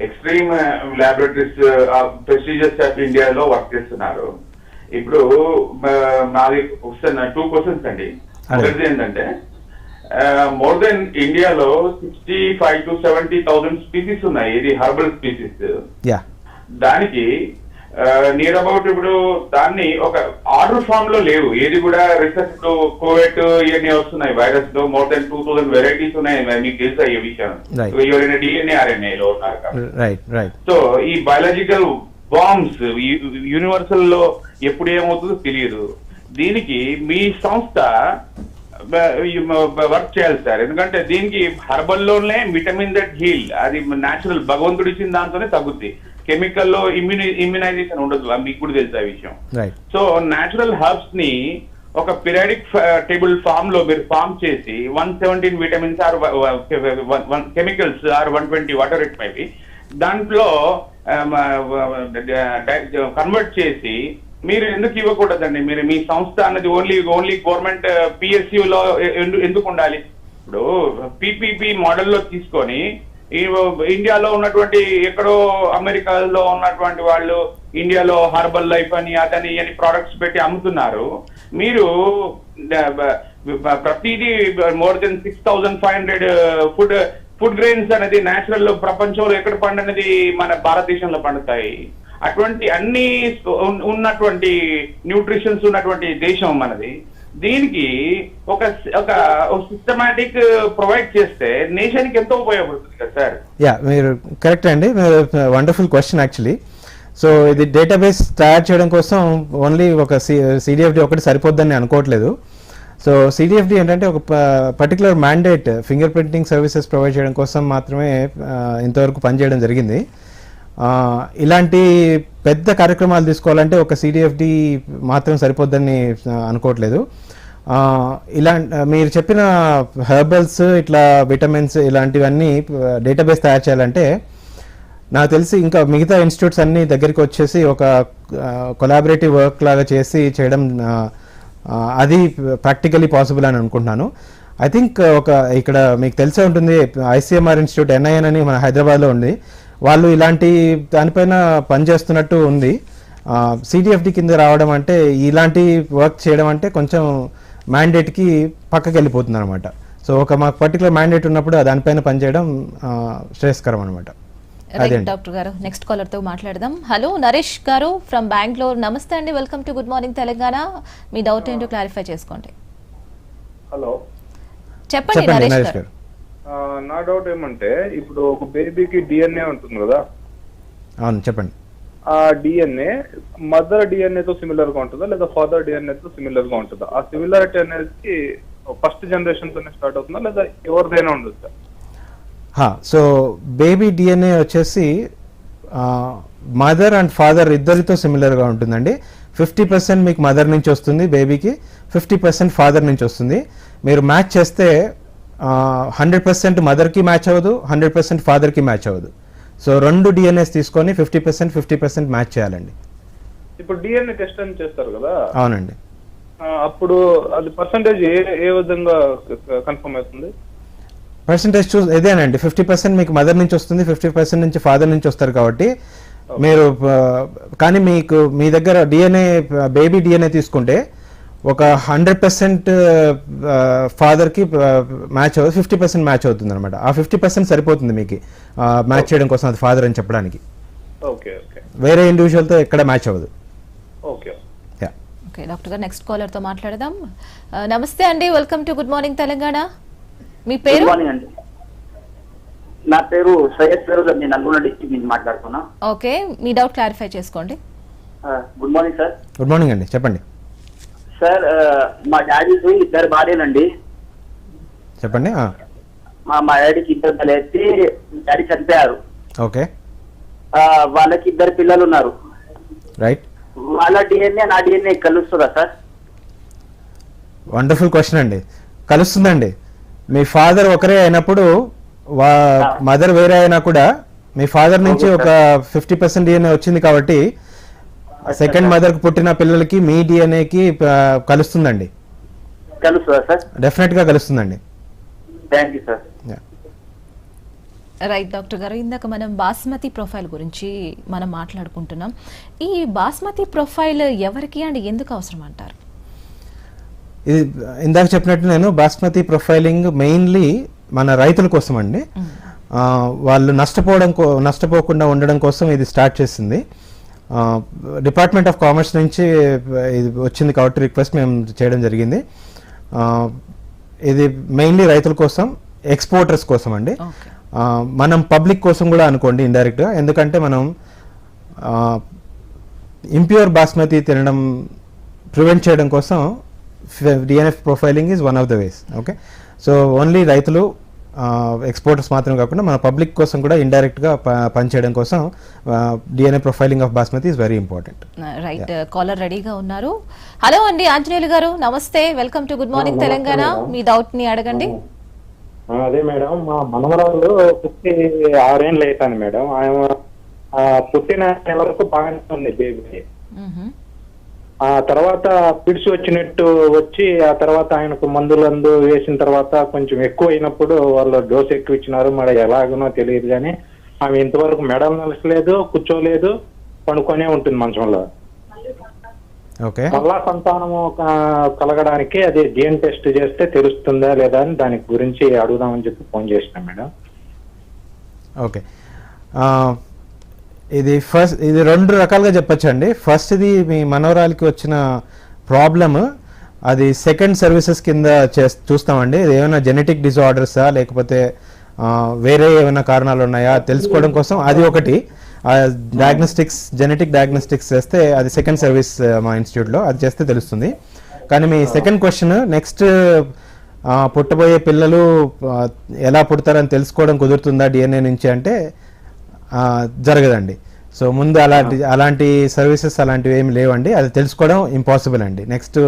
ఎక్స్ట్రీమ్ ల్యాబొరేటరీస్ ప్రెస్టీజియస్ ఆఫ్ ఇండియాలో వర్క్ చేస్తున్నారు. ఇప్పుడు నాది ఒకసారి 2 క్వశ్చన్స్ అండి. ఒకటి ఏంటంటే మోర్ దెన్ ఇండియాలో 65,000 to 70,000 స్పీసీస్ ఉన్నాయి, ఇది హర్బల్ స్పీసీస్. దానికి నియర్ అబౌట్ ఇప్పుడు దాన్ని ఒక ఆర్డర్ ఫామ్ లో లేవు, ఏది కూడా రీసెర్చ్ కోవిడ్ ఇవన్నీ వస్తున్నాయి, వైరస్ లో మోర్ దెన్ 2,000 వెరైటీస్ ఉన్నాయి. మీకు తెలుసా ఈ విషయం? ఎవరైనా DNA RNA లో ఉన్నారు. సో ఈ బయాలజికల్ బాంబ్స్ యూనివర్సల్ లో ఎప్పుడు ఏమవుతుందో తెలియదు. దీనికి మీ సంస్థ వర్క్ చేయాలి సార్, ఎందుకంటే దీనికి హర్బల్ లోనే విటమిన్ దట్ హీల్, అది న్యాచురల్ భగవంతుడు ఇచ్చిన దాంతోనే తగ్గుద్ది. కెమికల్ లో ఇమ్యునైజేషన్ ఉండదు, మీకు కూడా తెలుసు ఆ విషయం. సో న్యాచురల్ హర్బ్స్ ని ఒక పీరియాడిక్ టేబుల్ ఫామ్ లో మీరు ఫామ్ చేసి 117 vitamins or chemicals or 120 water it maybe దాంట్లో కన్వర్ట్ చేసి మీరు ఎందుకు ఇవ్వకూడదండి? మీరు మీ సంస్థ అన్నది ఓన్లీ గవర్నమెంట్ PSU లో ఎందుకు ఉండాలి? ఇప్పుడు PPP మోడల్లో తీసుకొని ఇండియాలో ఉన్నటువంటి ఎక్కడో అమెరికాలో ఉన్నటువంటి వాళ్ళు ఇండియాలో హర్బల్ లైఫ్ అని అదని అని ప్రోడక్ట్స్ పెట్టి అమ్ముతున్నారు. మీరు ప్రతిదీ మోర్ దెన్ 6,500 ఫుడ్ గ్రెయిన్స్ అనేది నేచురల్ ప్రపంచంలో ఎక్కడ పండనేది మన భారతదేశంలో పండుతాయి. అటువంటి అన్ని ఉన్నటువంటి న్యూట్రిషన్స్ ఉన్నటువంటి దేశం మనది. దీనికి ఒక సిస్టమాటిక్ ప్రొవైడ్ చేస్తే నేషన్ కి ఎంతో ఉపయోగపడుతుంది కదా సార్. మీరు కరెక్ట్ అండి, వండర్ఫుల్ క్వశ్చన్ యాక్చువల్లీ. సో ఇది డేటాబేస్ తయారు చేయడం కోసం ఓన్లీ ఒక CDFD ఒకటి సరిపోద్దని అనుకోవట్లేదు. సో CDFD ఏంటంటే ఒక particular mandate finger printing services provide చేయడం కోసం మాత్రమే ఇంతవరకు పనిచేయడం జరిగింది. ఇలాంటి పెద్ద కార్యక్రమాలు తీసుకోవాలంటే ఒక CDFD మాత్రం సరిపోద్దని అనుకోవట్లేదు. మీరు చెప్పిన హెర్బల్స్ ఇట్లా విటమిన్స్ ఇలాంటివన్నీ డేటాబేస్ తయారు చేయాలంటే నాకు తెలిసి ఇంకా మిగతా ఇన్స్టిట్యూట్స్ అన్ని దగ్గరికి వచ్చేసి ఒక కొలాబరేటివ్ వర్క్ లాగా చేసి చేయడం అది ప్రాక్టికలీ పాసిబుల్ అని అనుకుంటున్నాను. ఐ థింక్ ఇక్కడ మీకు తెలిసే ఉంటుంది, ICMR ఇన్స్టిట్యూట్ NIN అని మన హైదరాబాద్లో ఉంది, వాళ్ళు ఇలాంటి దానిపైన పనిచేస్తున్నట్టు ఉంది. CDFD కింద రావడం అంటే ఇలాంటి వర్క్ చేయడం అంటే కొంచెం మ్యాండేట్కి పక్కకి వెళ్ళిపోతుంది అనమాట. సో మాకు పర్టికులర్ మ్యాండేట్ ఉన్నప్పుడు దానిపైన పనిచేయడం శ్రేయస్కరం అనమాట. డాక్టర్ గారు నెక్స్ట్ కాలర్ తో మాట్లాడదాం. హలో నరేష్ గారు ఫ్రమ్ బెంగళూరు. నమస్తే అండి, welcome to good morning Telangana. మీ డౌట్ ఏంటో క్లారిఫై చేసుకోండి. హలో చెప్పండి నరేష్ గారు. నా డౌట్ ఏమంటే, ఇప్పుడు ఒక బేబీకి DNA ఉంటుంది కదా, అవును చెప్పండి. ఆ DNA మదర్ DNA తో సిమిలర్ గా ఉంటుందా లేదా ఫాదర్ DNA తో సిమిలర్ గా ఉంటుందా? ఆ సిమిలారిటీ అనేది ఫస్ట్ జనరేషన్ తోనే స్టార్ట్ అవుతుందా లేదా ఎవరిదైనా ఉండొచ్చా? సో బేబీ DNA వచ్చేసి మదర్ అండ్ ఫాదర్ ఇద్దరితో సిమిలర్గా ఉంటుందండి. 50% మీకు మదర్ నుంచి వస్తుంది బేబీకి, 50% ఫాదర్ నుంచి వస్తుంది. మీరు మ్యాచ్ చేస్తే 100% మదర్కి మ్యాచ్ అవ్వదు, 100% ఫాదర్కి మ్యాచ్ అవ్వదు. సో 2 DNAs తీసుకొని 50% మ్యాచ్ చేయాలండి. ఇప్పుడు DNA టెస్ట్ అని చేస్తారు కదా? అవునండి. అప్పుడు అది పర్సంటేజ్ ఏ విధంగా కన్ఫర్మ్ అవుతుంది? పర్సంటేజ్ ఇదేనండి, 50% మీకు మదర్ నుంచి వస్తుంది, 50% నుంచి ఫాదర్ నుంచి వస్తారు కాబట్టి మీరు కానీ మీకు మీ దగ్గర బేబీ DNA తీసుకుంటే ఒక 100% ఫాదర్కి మ్యాచ్ అవ్వదు, 50% మ్యాచ్ అవుతుంది అనమాట. ఆ 50% సరిపోతుంది మీకు మ్యాచ్ చేయడం కోసం, అది ఫాదర్ అని చెప్పడానికి. వేరే ఇండివిజువల్తో ఎక్కడ మ్యాచ్ అవ్వదు. Okay doctor garu next caller తో మాట్లాడదాం. నమస్తే అండి, welcome to good morning Telangana. మీ పేరు? అండి, నా పేరు సయ్యద్ ఫిరోజ్ అండి, నల్గొండ డిస్ట్రిక్ట్ నుంచి మాట్లాడుతున్నా. ఓకే, మీ డౌట్ క్లారిఫై చేసుకోండి. Good morning sir. Good morning అండి, చెప్పండి సార్. మా డాడీకి 2 భార్యలండి. చెప్పండి. మా డాడీకి 2 భార్యలు, డాడీ చనిపోయారు. ఓకే. వాళ్ళకి 2 పిల్లలు ఉన్నారు. రైట్. వాళ్ళ DNA నా DNA కలుస్తుందా సార్? వండర్ఫుల్ క్వశ్చన్ అండి. కలుస్తుందండి. మీ ఫాదర్ ఒకరే అయినప్పుడు మదర్ వేరే అయినా కూడా మీ ఫాదర్ నుంచి ఒక 50% DNA వచ్చింది కాబట్టి సెకండ్ మదర్ కు పుట్టిన పిల్లలకి మీ DNAకి కలుస్తుందండి. కలుస్తుందా సార్? డెఫినెట్ గా కలుస్తుందండి. Thank you sir. Right doctor garu, ఇందాక మనం బాస్మతి ప్రొఫైల్ గురించి మనం మాట్లాడుకుంటున్నాం. ఈ బాస్మతి ప్రొఫైల్ ఎవరికి అండ్ ఎందుకు అవసరం అంటారు? ఇది ఇందాక చెప్పినట్టు నేను బాస్మతి ప్రొఫైలింగ్ మెయిన్లీ మన రైతుల కోసం అండి. వాళ్ళు నష్టపోకుండా ఉండడం కోసం ఇది స్టార్ట్ చేసింది. డిపార్ట్మెంట్ ఆఫ్ కామర్స్ నుంచి ఇది వచ్చింది కాబట్టి రిక్వెస్ట్ మేము చేయడం జరిగింది. ఇది మెయిన్లీ రైతుల కోసం, ఎక్స్పోర్టర్స్ కోసం అండి. మనం పబ్లిక్ కోసం కూడా అనుకోండి ఇండైరెక్ట్గా, ఎందుకంటే మనం ఇంప్యూర్ బాస్మతి తినడం ప్రివెంట్ చేయడం కోసం DNF profiling is one of the ways. Okay, so only రైతులు, ఎక్స్పోర్టర్స్ మాత్రమే కాకుండా మన పబ్లిక్ కోసం కూడా ఇండైరెక్ట్గా పనిచేయడం కోసం DNA profiling of basmati is very important. Right, caller రెడీగా ఉన్నారు. హలో అండి ఆంజనేయులు గారు, నమస్తే, welcome to good morning Telangana. మీ డౌట్ ని అడగండి. అదే మేడం, మా మనవరాలు పుట్టి 6 ఏళ్ళు అవుతాను మేడం. ఆయన పుట్టిన నెల వరకు బాగానే ఉంది బేబీ. ఆ తర్వాత పిడిచి వచ్చినట్టు వచ్చి, ఆ తర్వాత ఆయనకు మందులందు వేసిన తర్వాత కొంచెం ఎక్కువ అయినప్పుడు వాళ్ళు డోస్ ఎక్కువ ఇచ్చినారు. మరి ఎలాగనో తెలియదు కానీ ఆమె ఇంతవరకు మెడలు నలసలేదు, కూర్చోలేదు, పడుకొనే ఉంటుంది మంచంలో. మళ్ళా సంతానము కలగడానికి అది డిఎన్ టెస్ట్ చేస్తే తెలుస్తుందా లేదా అని దాని గురించి అడుగుదామని చెప్పి ఫోన్ చేసినా మేడం. ఓకే, ఇది రెండు రకాలుగా చెప్పచ్చండి. ఫస్ట్, ఇది మీ మనవరాలకి వచ్చిన ప్రాబ్లమ్ అది సెకండ్ సర్వీసెస్ కింద చూస్తామండి. ఇది ఏమైనా జెనెటిక్ డిజార్డర్సా లేకపోతే వేరే ఏమైనా కారణాలు ఉన్నాయా తెలుసుకోవడం కోసం అది ఒకటి. డయాగ్నోస్టిక్స్, జెనెటిక్ డయాగ్నోస్టిక్స్ చేస్తే అది సెకండ్ సర్వీస్ మా ఇన్స్టిట్యూట్లో, అది చేస్తే తెలుస్తుంది. కానీ మీ సెకండ్ క్వశ్చన్, నెక్స్ట్ పుట్టబోయే పిల్లలు ఎలా పుడతారని తెలుసుకోవడం కుదురుతుందా డిఎన్ఏ నుంచి అంటే జరగదండి. సో ముందు అలాంటి సర్వీసెస్ అలాంటివి ఏమి లేవండి. అది తెలుసుకోవడం ఇంపాసిబుల్ అండి. నెక్స్ట్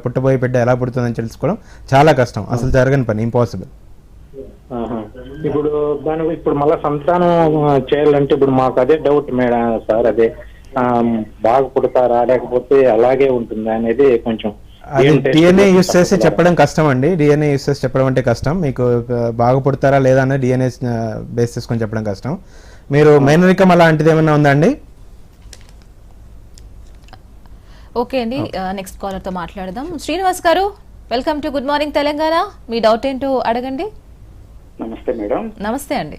పుట్టబోయే బిడ్డ ఎలా పుడుతుందని తెలుసుకోవడం చాలా కష్టం, అసలు జరగని పని, ఇంపాసిబుల్. ఇప్పుడు మళ్ళీ సంతానం చేయాలంటే ఇప్పుడు మాకు అదే డౌట్ మేడం సార్, అదే బాగా పుడతారా లేకపోతే అలాగే ఉంటుందా అనేది కొంచెం. అది డిఎన్ఏ యూస్ చేసి చెప్పడం కష్టం అండి. డిఎన్ఏ యూస్ చేసి చెప్పడం అంటే కష్టం. మీకు బాగా పుడతారా లేదా అనేది డిఎన్ఏ బేస్ చేసుకొని చెప్పడం కష్టం. మీరు మేనరికం అలాంటిది ఏమైనా ఉందా అండి? ఓకే అండి, నెక్స్ట్ కాలర్ తో మాట్లాడదాం. శ్రీనివాస్ గారు, welcome to good morning Telangana. మీ డౌట్ ఏంటో అడగండి. నమస్తే మేడం. నమస్తే అండి.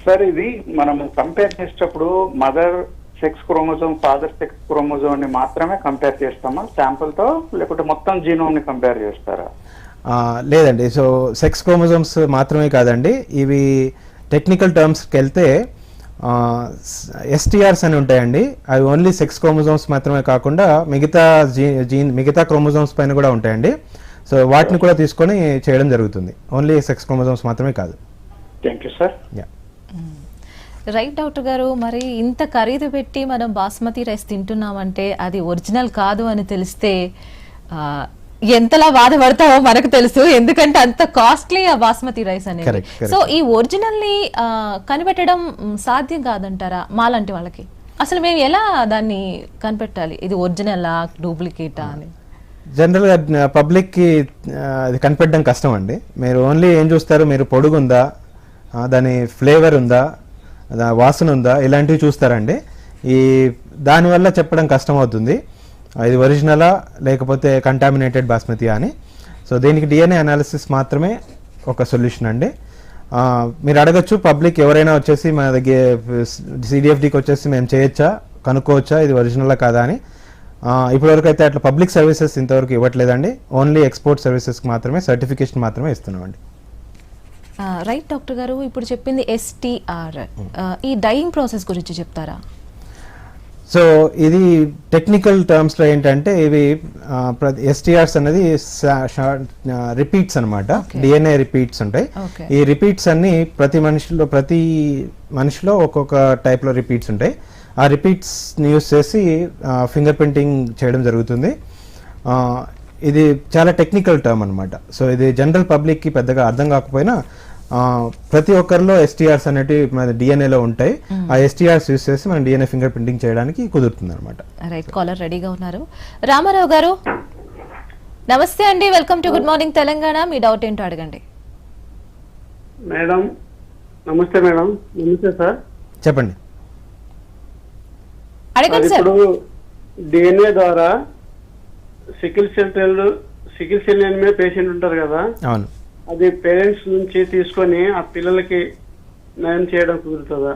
సార్, ఇది మనము కంపేర్ చేసేటప్పుడు mother sex chromosome, father sex chromosome ని మాత్రమే కంపేర్ చేస్తామా శాంపుల్ తో, లేకపోతే మొత్తం జీనోమ్ ని కంపేర్ చేస్తారా? లేదండి. సో సెక్స్ క్రోమోజోమ్స్ మాత్రమే కాదండి, ఇవి టెక్నికల్ టర్మ్స్కి వెళ్తే ఎస్టీఆర్స్ అని ఉంటాయండి. అవి ఓన్లీ సెక్స్ క్రోమోజోమ్స్ మాత్రమే కాకుండా మిగతా క్రోమోజోమ్స్ పైన కూడా ఉంటాయండి. సో వాటిని కూడా తీసుకొని చేయడం జరుగుతుంది, ఓన్లీ సెక్స్ క్రోమోజోమ్స్ మాత్రమే కాదు. Thank you sir. Right doctor గారు, మరి ఇంత ఖరీదు పెట్టి మనం బాస్మతి రైస్ తింటున్నామంటే అది ఒరిజినల్ కాదు అని తెలిస్తే ఎంతలా బాధపడతామో మనకు తెలుసు, ఎందుకంటే అంత కాస్ట్లీ ఆ బాస్మతి రైస్ అనేది. సో ఈ ఒరిజినల్ ని కనిపెట్టడం సాధ్యం కాదంటారా మాలాంటి వాళ్ళకి? అసలు మేము ఎలా దాన్ని కనిపెట్టాలి, ఇది ఒరిజినలా డూప్లికేటా అని? జనరల్గా పబ్లిక్కి అది కనిపెట్టడం కష్టం అండి. మీరు ఓన్లీ ఏం చూస్తారు, మీరు పొడుగుందా, దాని ఫ్లేవర్ ఉందా, వాసన ఉందా, ఇలాంటివి చూస్తారండి. దానివల్ల చెప్పడం కష్టం అవుతుంది ఇది ఒరిజినలా లేకపోతే కంటామినేటెడ్ బాస్మతి అని. సో దీనికి డిఎన్ఏ అనాలిసిస్ మాత్రమే ఒక సొల్యూషన్ అండి. మీరు అడగచ్చు, పబ్లిక్ ఎవరైనా వచ్చేసి మన దగ్గర సిడిఎఫ్డికి వచ్చేసి మేము చేయొచ్చా, కనుక్కోవచ్చా ఇది ఒరిజినలా కాదా అని. ఇప్పటివరకు అయితే అట్లా పబ్లిక్ సర్వీసెస్ ఇంతవరకు ఇవ్వట్లేదండి. ఓన్లీ ఎక్స్పోర్ట్ సర్వీసెస్కి మాత్రమే, సర్టిఫికేషన్ మాత్రమే ఇస్తున్నామండి. రైట్ డాక్టర్ గారు, ఇప్పుడు చెప్పింది ఎస్టీఆర్, ఈ డైయింగ్ ప్రాసెస్ గురించి చెప్తారా? సో ఇది టెక్నికల్ టర్మ్స్లో ఏంటంటే ఇవి ఎస్టీఆర్స్ అనేది రిపీట్స్ అనమాట. డిఎన్ఏ రిపీట్స్ ఉంటాయి. ఈ రిపీట్స్ అన్ని ప్రతి మనిషిలో ఒక్కొక్క టైప్లో రిపీట్స్ ఉంటాయి. ఆ రిపీట్స్ని యూస్ చేసి ఫింగర్ ప్రింటింగ్ చేయడం జరుగుతుంది. ఇది చాలా టెక్నికల్ టర్మ్ అనమాట. సో ఇది జనరల్ పబ్లిక్కి పెద్దగా అర్థం కాకపోయినా ప్రతి ఒక్కరిలో ఎస్టీఆర్స్ అనేటివి మన డిఎన్ఏలో ఉంటాయి. ఆ ఎస్టీఆర్స్ యూస్ చేసి మనం డిఎన్ఏ ఫింగర్ ప్రింటింగ్ చేయడానికి కుదురుతుంది అనమాట. రైట్, కాలర్ రెడీగా ఉన్నారు. రామారావు గారు, నమస్తే అండి, welcome to good morning Telangana. మీ డౌట్ ఏంటో అడగండి. మేడం, నమస్తే మేడం. నమస్తే సార్. చెప్పండి. అడగండి సార్. ఇప్పుడు డిఎన్ఏ ద్వారా సికిల్ సెల్ ఎనిమియా పేషెంట్ ఉంటారు కదా, అవును. అది పేరెంట్స్ నుంచి తీసుకొని ఆ పిల్లలకి నయం చేయడం కుదురుతుందా?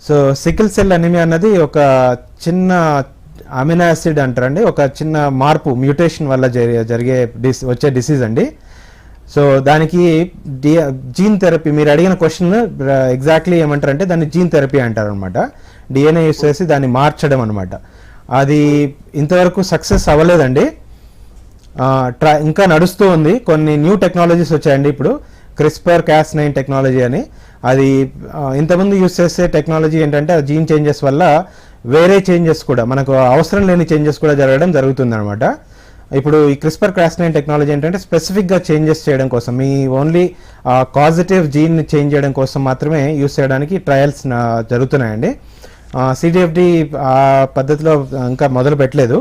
సో సికిల్ సెల్ అనిమియా అన్నది ఒక చిన్న అమినో యాసిడ్ అంటారండి, ఒక చిన్న మార్పు మ్యూటేషన్ వల్ల జరిగే వచ్చే డిసీజ్ అండి. సో దానికి జీన్ థెరపీ, మీరు అడిగిన క్వశ్చన్ ఎగ్జాక్ట్లీ ఏమంటారంటే దాన్ని జీన్ థెరపీ అంటారు అనమాట. డిఎన్ఏ యూస్ చేసి దాన్ని మార్చడం అనమాట. అది ఇంతవరకు సక్సెస్ అవ్వలేదండి, ఇంకా నడుస్తూ ఉంది. కొన్ని న్యూ టెక్నాలజీస్ వచ్చాయండి ఇప్పుడు, CRISPR-Cas9 టెక్నాలజీ అని. అది ఇంతకుముందు యూస్ చేసే టెక్నాలజీ ఏంటంటే ఆ జీన్ చేంజెస్ వల్ల వేరే చేంజెస్ కూడా, మనకు అవసరం లేని చేంజెస్ కూడా జరుగుతుంది అనమాట. ఇప్పుడు ఈ CRISPR-Cas9 టెక్నాలజీ ఏంటంటే స్పెసిఫిక్గా చేంజెస్ చేయడం కోసం, మీ ఓన్లీ పాజిటివ్ జీన్ చేంజ్ చేయడం కోసం మాత్రమే యూస్ చేయడానికి ట్రయల్స్ జరుగుతున్నాయండి. CDFD ఆ పద్ధతిలో ఇంకా మొదలు పెట్టలేదు,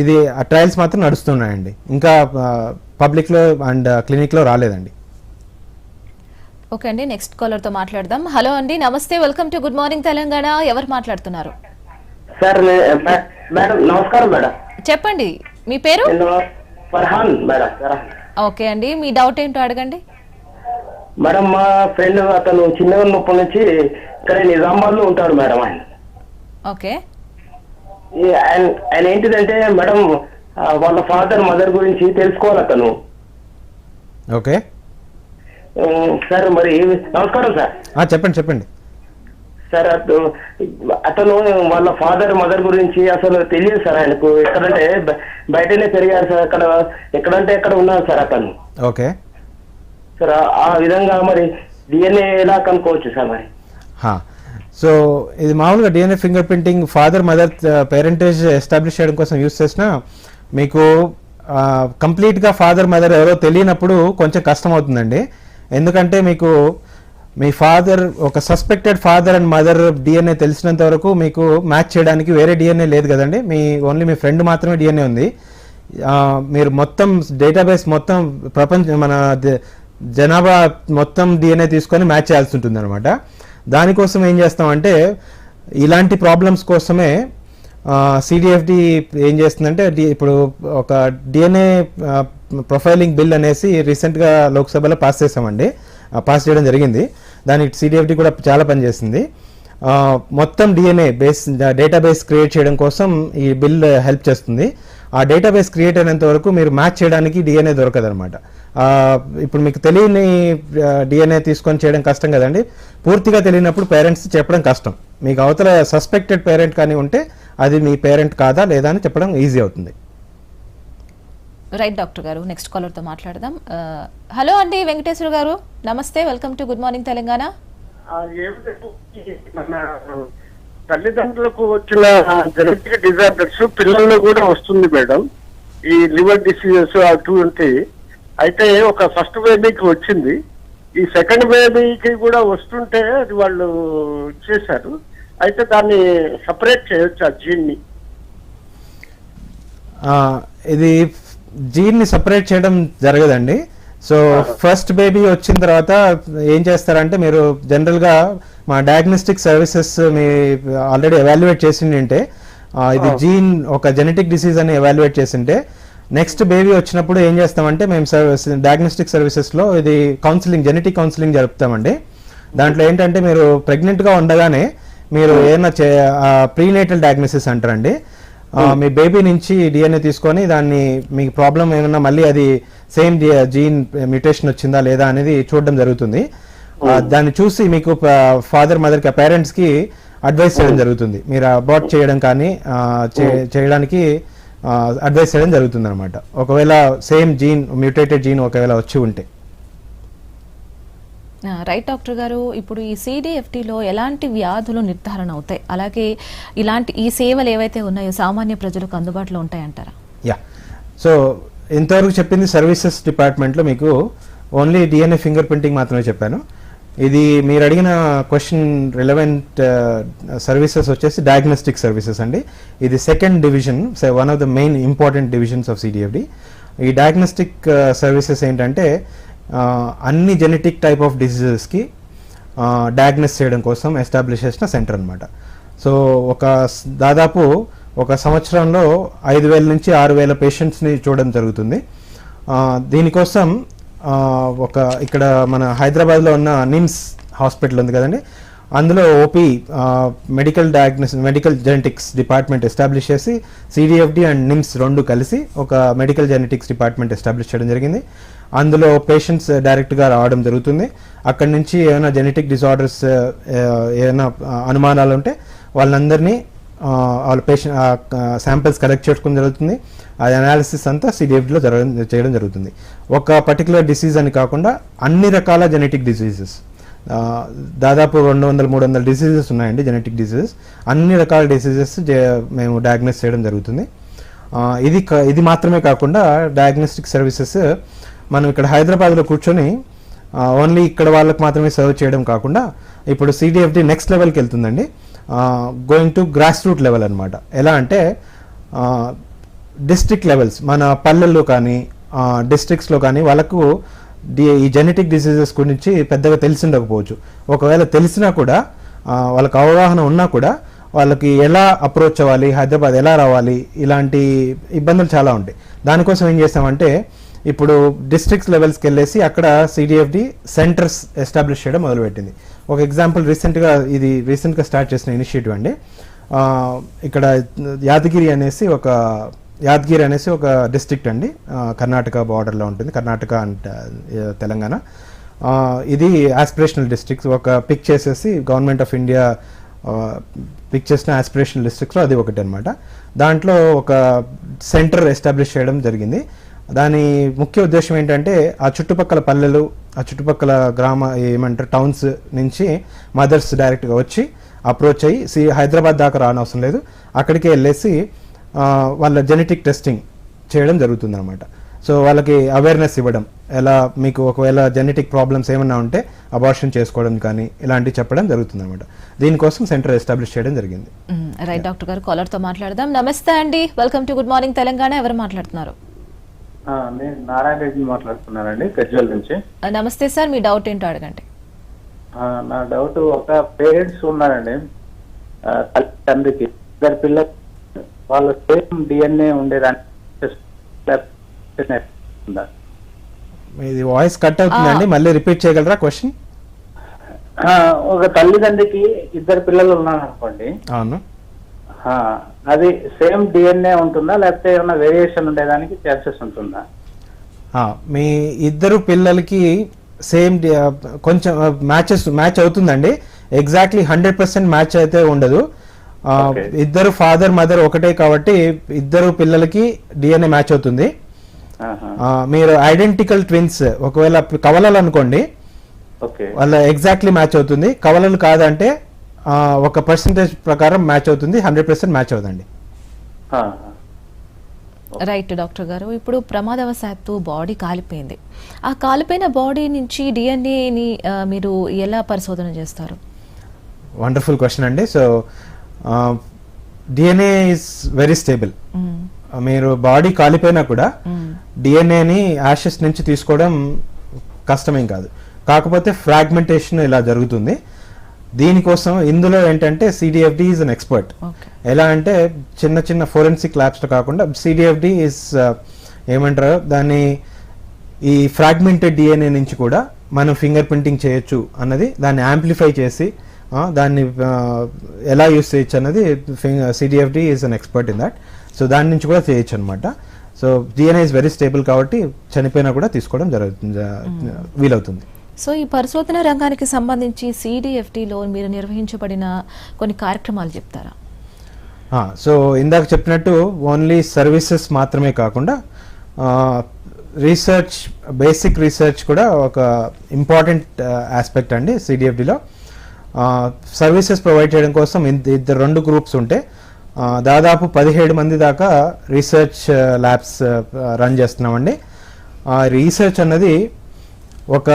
ఇది ట్రయల్స్ మాత్రం నడుస్తున్నాయండి, ఇంకా పబ్లిక్లో అండ్ క్లినిక్లో రాలేదండి. ఓకే అండి, నెక్స్ట్ కాలర్తో మాట్లాడదాం. హలో అండి, నమస్తే, welcome to good morning Telangana. ఎవరు మాట్లాడుతున్నారు? సార్ మేడం నమస్కారం మేడం. చెప్పండి, మీ పేరు? ఫర్హాన్ మేడం. ఓకే అండి, మీ డౌట్ ఏంటో అడగండి. మేడం మా ఫ్రెండ్ అతను చిన్నగా నొప్పి నుంచి ఇక్కడ నిజామాబాద్ లో ఉంటాడు మేడం. ఆయన ఓకే, ఆయన ఏంటిదంటే మేడం వాళ్ళ ఫాదర్ మదర్ గురించి తెలుసుకోవాలి అతను. ఓకే సార్ మరి నమస్కారం సార్. చెప్పండి. సార్ అతను వాళ్ళ ఫాదర్ మదర్ గురించి అసలు తెలియదు సార్ ఆయనకు. ఎక్కడంటే బయటనే పెరిగారు సార్, ఎక్కడంటే ఎక్కడ ఉన్నారు సార్ అతను. ఓకే సార్ ఆ విధంగా మరి డిఎన్ఏ ఎలా కనుక్కోవచ్చు సార్ మరి? సో ఇది మామూలుగా DNA finger printing father mother parentage establish చేయడం కోసం యూస్ చేసిన మీకు కంప్లీట్గా ఫాదర్ మదర్ ఎవరో తెలియనప్పుడు కొంచెం కష్టం అవుతుందండి. ఎందుకంటే మీకు మీ ఫాదర్, ఒక suspected father and mother DNA తెలిసినంత వరకు మీకు మ్యాచ్ చేయడానికి వేరే డిఎన్ఏ లేదు కదండి, ఓన్లీ మీ ఫ్రెండ్ మాత్రమే డిఎన్ఏ ఉంది. మీరు మొత్తం డేటాబేస్ మొత్తం మన జనాభా మొత్తం డిఎన్ఏ తీసుకొని మ్యాచ్ చేయాల్సి ఉంటుంది అనమాట. దానికోసం ఏం చేస్తామంటే ఇలాంటి ప్రాబ్లమ్స్ కోసమే CDFD ఏం చేస్తుందంటే ఇప్పుడు ఒక డిఎన్ఏ ప్రొఫైలింగ్ బిల్ అనేసి రీసెంట్గా లోక్సభలో పాస్ చేయడం జరిగింది. దానికి CDFD కూడా చాలా పనిచేసింది. మొత్తం డిఎన్ఏ డేటాబేస్ క్రియేట్ చేయడం కోసం ఈ బిల్ హెల్ప్ చేస్తుంది. ఆ డేటాబేస్ క్రియేట్ అయినంత వరకు మీరు మ్యాచ్ చేయడానికి డిఎన్ఏ దొరకదు అనమాట. ఇప్పుడు మీకు తెలియని డిఎన్ఏ తీసుకొని చేయడం కష్టం కదండి, పూర్తిగా తెలియనప్పుడు పేరెంట్స్ చెప్పడం కష్టం. మీకు అవతల సస్పెక్టెడ్ పేరెంట్ కానీ ఉంటే అది మీ పేరెంట్ కాదా లేదా అని చెప్పడం ఈజీ అవుతుంది. రైట్ డాక్టర్ గారు, నెక్స్ట్ కాలర్తో మాట్లాడదాం. హలో అండి వెంకటేశ్వర గారు, నమస్తే, welcome to good morning Telangana. తల్లిదండ్రులకు వచ్చిన జెనెటిక్ డిజార్డర్స్ పిల్లల్లో కూడా వస్తుంది మేడం, ఈ లివర్ డిసీజెస్ అటువంటి. అయితే ఒక ఫస్ట్ బేబీకి వచ్చింది, ఈ సెకండ్ బేబీకి కూడా వస్తుంటే అది వాళ్ళు చేశారు. అయితే దాన్ని సపరేట్ చేయొచ్చు ఆ జీన్ని? ఇది జీన్ని సపరేట్ చేయడం జరగదండి. సో ఫస్ట్ బేబీ వచ్చిన తర్వాత ఏం చేస్తారంటే మీరు జనరల్గా మా డయాగ్నోస్టిక్ సర్వీసెస్ మీ ఆల్రెడీ ఎవాల్యుయేట్ చేసింటే ఇది జీన్ ఒక జెనెటిక్ డిసీజ్ అని ఎవాల్యుయేట్ చేసింటే నెక్స్ట్ బేబీ వచ్చినప్పుడు ఏం చేస్తామంటే మేము డయాగ్నోస్టిక్ సర్వీసెస్లో ఇది కౌన్సిలింగ్, జెనెటిక్ కౌన్సిలింగ్ జరుపుతామండి. దాంట్లో ఏంటంటే మీరు ప్రెగ్నెంట్గా ఉండగానే మీరు ఏమైనా ప్రీనేటల్ డయాగ్నోసిస్ అంటారండి. మీ బేబీ నుంచి డిఎన్ఏ తీసుకొని దాన్ని మీకు ప్రాబ్లం ఏమన్నా మళ్ళీ అది సేమ్ జీన్ మ్యూటేషన్ వచ్చిందా లేదా అనేది చూడడం జరుగుతుంది. దాన్ని చూసి మీకు ఫాదర్ మదర్కి పేరెంట్స్కి అడ్వైస్ చేయడం జరుగుతుంది. మీరు అబార్ట్ చేయడం కానీ చేయడానికి అడ్వైస్ చేయడం జరుగుతుంది అనమాట, ఒకవేళ సేమ్ జీన్ మ్యూటేటెడ్ జీన్ ఒకవేళ వచ్చి ఉంటే. రైట్ డాక్టర్ గారు, ఇప్పుడు ఈ CDFDలో ఎలాంటి వ్యాధులు నిర్ధారణ అవుతాయి, అలాగే ఇలాంటి ఈ సేవలు ఏవైతే ఉన్నాయో సామాన్య ప్రజలకు అందుబాటులో ఉంటాయంటారా? సో ఇంతవరకు చెప్పింది సర్వీసెస్ డిపార్ట్మెంట్లో మీకు ఓన్లీ డిఎన్ఏ ఫింగర్ ప్రింటింగ్ మాత్రమే చెప్పాను. ఇది మీరు అడిగిన క్వశ్చన్ రిలవెంట్ సర్వీసెస్ వచ్చేసి డయాగ్నోస్టిక్ సర్వీసెస్ అండి. ఇది second division, one of the main important divisions of CDFD. ఈ డయాగ్నోస్టిక్ సర్వీసెస్ ఏంటంటే అన్ని జెనెటిక్ టైప్ ఆఫ్ డిసీజెస్కి డయాగ్నోస్ చేయడం కోసం ఎస్టాబ్లిష్ చేసిన సెంటర్ అనమాట. సో దాదాపు ఒక సంవత్సరంలో 5,000 నుంచి 6,000 పేషెంట్స్ని చూడడం జరుగుతుంది. దీనికోసం ఇక్కడ మన హైదరాబాద్లో ఉన్న నిమ్స్ హాస్పిటల్ ఉంది కదండి, అందులో OP medical genetics department establish చేసి సిడిఎఫ్డి అండ్ నిమ్స్ రెండు కలిసి ఒక మెడికల్ జెనెటిక్స్ డిపార్ట్మెంట్ ఎస్టాబ్లిష్ చేయడం జరిగింది. అందులో పేషెంట్స్ డైరెక్ట్గా రావడం జరుగుతుంది. అక్కడి నుంచి ఏమైనా జెనెటిక్ డిజార్డర్స్ ఏమైనా అనుమానాలు ఉంటే వాళ్ళందరినీ వాళ్ళ పేషెంట్ శాంపిల్స్ కలెక్ట్ చేసుకోవడం జరుగుతుంది. అది అనాలిసిస్ అంతా సిడిఎఫ్డిలో చేయడం జరుగుతుంది. ఒక పర్టికులర్ డిసీజ్ అని కాకుండా అన్ని రకాల జెనెటిక్ డిసీజెస్, దాదాపు 200-300 డిసీజెస్ ఉన్నాయండి జెనెటిక్ డిసీజెస్. అన్ని రకాల డిసీజెస్ మేము డయాగ్నోస్ చేయడం జరుగుతుంది. ఇది మాత్రమే కాకుండా డయాగ్నోస్టిక్ సర్వీసెస్ మనం ఇక్కడ హైదరాబాద్లో కూర్చొని ఓన్లీ ఇక్కడ వాళ్ళకి మాత్రమే సర్వ్ చేయడం కాకుండా ఇప్పుడు సిడిఎఫ్డి నెక్స్ట్ లెవెల్కి వెళ్తుందండి. Going to grass root level అనమాట. ఎలా అంటే డిస్ట్రిక్ట్ లెవెల్స్, మన పల్లెల్లో కానీ డిస్ట్రిక్ట్స్లో కానీ వాళ్ళకు ఈ జెనెటిక్ డిసీజెస్ గురించి పెద్దగా తెలిసి ఉండకపోవచ్చు. ఒకవేళ తెలిసినా కూడా వాళ్ళకి అవగాహన ఉన్నా కూడా వాళ్ళకి ఎలా అప్రోచ్ అవ్వాలి, హైదరాబాద్ ఎలా రావాలి, ఇలాంటి ఇబ్బందులు చాలా ఉంటాయి. దానికోసం ఏం చేస్తామంటే ఇప్పుడు డిస్ట్రిక్ట్స్ లెవెల్స్కి వెళ్ళేసి అక్కడ సిడిఎఫ్డి సెంటర్స్ ఎస్టాబ్లిష్ చేయడం మొదలుపెట్టింది. ఒక ఎగ్జాంపుల్ రీసెంట్గా స్టార్ట్ చేసిన ఇనిషియేటివ్ అండి. ఇక్కడ యాదగిరి అనేసి ఒక డిస్ట్రిక్ట్ అండి, కర్ణాటక బార్డర్లో ఉంటుంది, కర్ణాటక అండ్ తెలంగాణ. ఇది ఆస్పిరేషనల్ డిస్ట్రిక్ట్స్ ఒక పిక్ చేసేసి గవర్నమెంట్ ఆఫ్ ఇండియా పిక్ చేసిన ఆస్పిరేషనల్ డిస్ట్రిక్ట్స్లో అది ఒకటి అనమాట. దాంట్లో ఒక సెంటర్ ఎస్టాబ్లిష్ చేయడం జరిగింది. దాని ముఖ్య ఉద్దేశం ఏంటంటే ఆ చుట్టుపక్కల పల్లెలు, ఆ చుట్టుపక్కల టౌన్స్ నుంచి మదర్స్ డైరెక్ట్గా వచ్చి అప్రోచ్ అయ్యి హైదరాబాద్ దాకా రానవసరం లేదు, అక్కడికే వెళ్ళేసి వాళ్ళ జెనెటిక్ టెస్టింగ్ చేయడం జరుగుతుంది అనమాట. సో వాళ్ళకి అవేర్నెస్ ఇవ్వడం, ఎలా మీకు ఒకవేళ జెనెటిక్ ప్రాబ్లమ్స్ ఏమన్నా ఉంటే అబార్షన్ చేసుకోవడం కానీ ఇలాంటివి చెప్పడం జరుగుతుంది అనమాట. దీనికోసం సెంటర్ ఎస్టాబ్లిష్ చేయడం జరిగింది. రైట్ డాక్టర్ గారు, కాలర్తో మాట్లాడదాం. నమస్తే అండి, welcome to good morning Telangana. ఎవరు మాట్లాడుతున్నారు? నేను నారాయణ రెడ్డి మాట్లాడుతున్నానండి, గజ్వల్ నుంచి. నమస్తే సార్, మీ డౌట్ ఏంటో అడగండి. నా డౌట్, ఒక పేరెంట్స్ ఉన్నారండి, తండ్రికి 2 పిల్లలు, వాళ్ళ సేమ్ డిఎన్ఏ ఉండేదాన్ని ఇది వాయిస్ కట్ అవుతుందండి, మళ్ళీ రిపీట్ చేయగలరా క్వశ్చన్? ఒక తల్లిదండ్రికి 2 పిల్లలు ఉన్నారు అనుకోండి, అవును, అది సేమ్ డిఎన్ఏ ఉంటుందా లేకపోతే ఏమైనా వేరియేషన్ ఉండేదానికి ఛాన్సెస్ ఉంటుందా? మీ 2 పిల్లలకి సేమ్ కొంచెం మ్యాచ్ అవుతుందండి. ఎగ్జాక్ట్లీ 100% మ్యాచ్ అయితే ఉండదు. 2 ఫాదర్ మదర్ ఒకటే కాబట్టి 2 పిల్లలకి డిఎన్ఏ మ్యాచ్ అవుతుంది. మీరు ఐడెంటికల్ ట్విన్స్ ఒకవేళ కవలలు అనుకోండి, వాళ్ళ ఎగ్జాక్ట్లీ మ్యాచ్ అవుతుంది. కవలలు కాదంటే ఒక పర్సంటేజ్ ప్రకారం మ్యాచ్ అవుతుంది, 100% మ్యాచ్ అవుతుంది. రైట్ డాక్టర్ గారు, ఇప్పుడు ప్రమాదవశాత్తు బాడీ కాలిపోయింది. ఆ కాలిపోయిన బాడీ నుంచి డిఎన్ఏని మీరు ఎలా పరిశోధన చేస్తారు? వండర్ఫుల్ క్వశ్చన్ అండి. So DNA is very stable. మీరు బాడీ కాలిపోయినా కూడా డిఎన్ఏని యాషెస్ నుంచి తీసుకోవడం కష్టమేం కాదు. కాకపోతే ఫ్రాగ్మెంటేషన్ ఇలా జరుగుతుంది. దీనికోసం ఇందులో ఏంటంటే సిడిఎఫ్డి ఈజ్ అన్ ఎక్స్పర్ట్. ఎలా అంటే చిన్న ఫోరెన్సిక్ ల్యాబ్స్లో కాకుండా సిడిఎఫ్డి ఈజ్ ఏమంటారు దాన్ని, ఈ ఫ్రాగ్మెంటెడ్ డిఎన్ఏ నుంచి కూడా మనం ఫింగర్ ప్రింటింగ్ చేయొచ్చు అన్నది, దాన్ని యాంప్లిఫై చేసి దాన్ని ఎలా యూస్ చేయొచ్చు అన్నది CDFD is an expert in that. So దాని నుంచి కూడా చేయొచ్చు అనమాట. So DNA is very stable కాబట్టి చనిపోయినా కూడా తీసుకోవడం వీలవుతుంది. సో ఈ పరిశోధన రంగానికి సంబంధించి సిడిఎఫ్డిలో మీరు నిర్వహించబడిన కొన్ని కార్యక్రమాలు చెప్తారా? సో ఇందాక చెప్పినట్టు ఓన్లీ సర్వీసెస్ మాత్రమే కాకుండా రీసెర్చ్, బేసిక్ రీసెర్చ్ కూడా ఒక ఇంపార్టెంట్ ఆస్పెక్ట్ అండి సిడిఎఫ్డిలో. సర్వీసెస్ ప్రొవైడ్ చేయడం కోసం 2 గ్రూప్స్ ఉంటే దాదాపు 17 మంది దాకా రీసెర్చ్ ల్యాబ్స్ రన్ చేస్తున్నామండి. రీసెర్చ్ అన్నది ఒక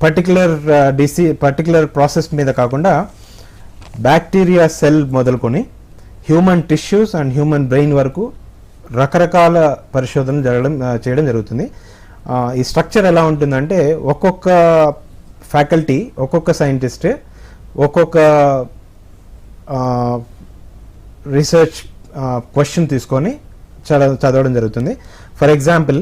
పర్టికులర్ ప్రాసెస్ మీద కాకుండా బ్యాక్టీరియా సెల్ మొదలుకొని human tissues and human brain వరకు రకరకాల పరిశోధనలు చేయడం జరుగుతుంది. ఈ స్ట్రక్చర్ ఎలా ఉంటుందంటే ఒక్కొక్క ఫ్యాకల్టీ, ఒక్కొక్క సైంటిస్ట్ ఒక్కొక్క రీసెర్చ్ క్వశ్చన్ తీసుకొని చదవడం జరుగుతుంది. ఫర్ ఎగ్జాంపుల్,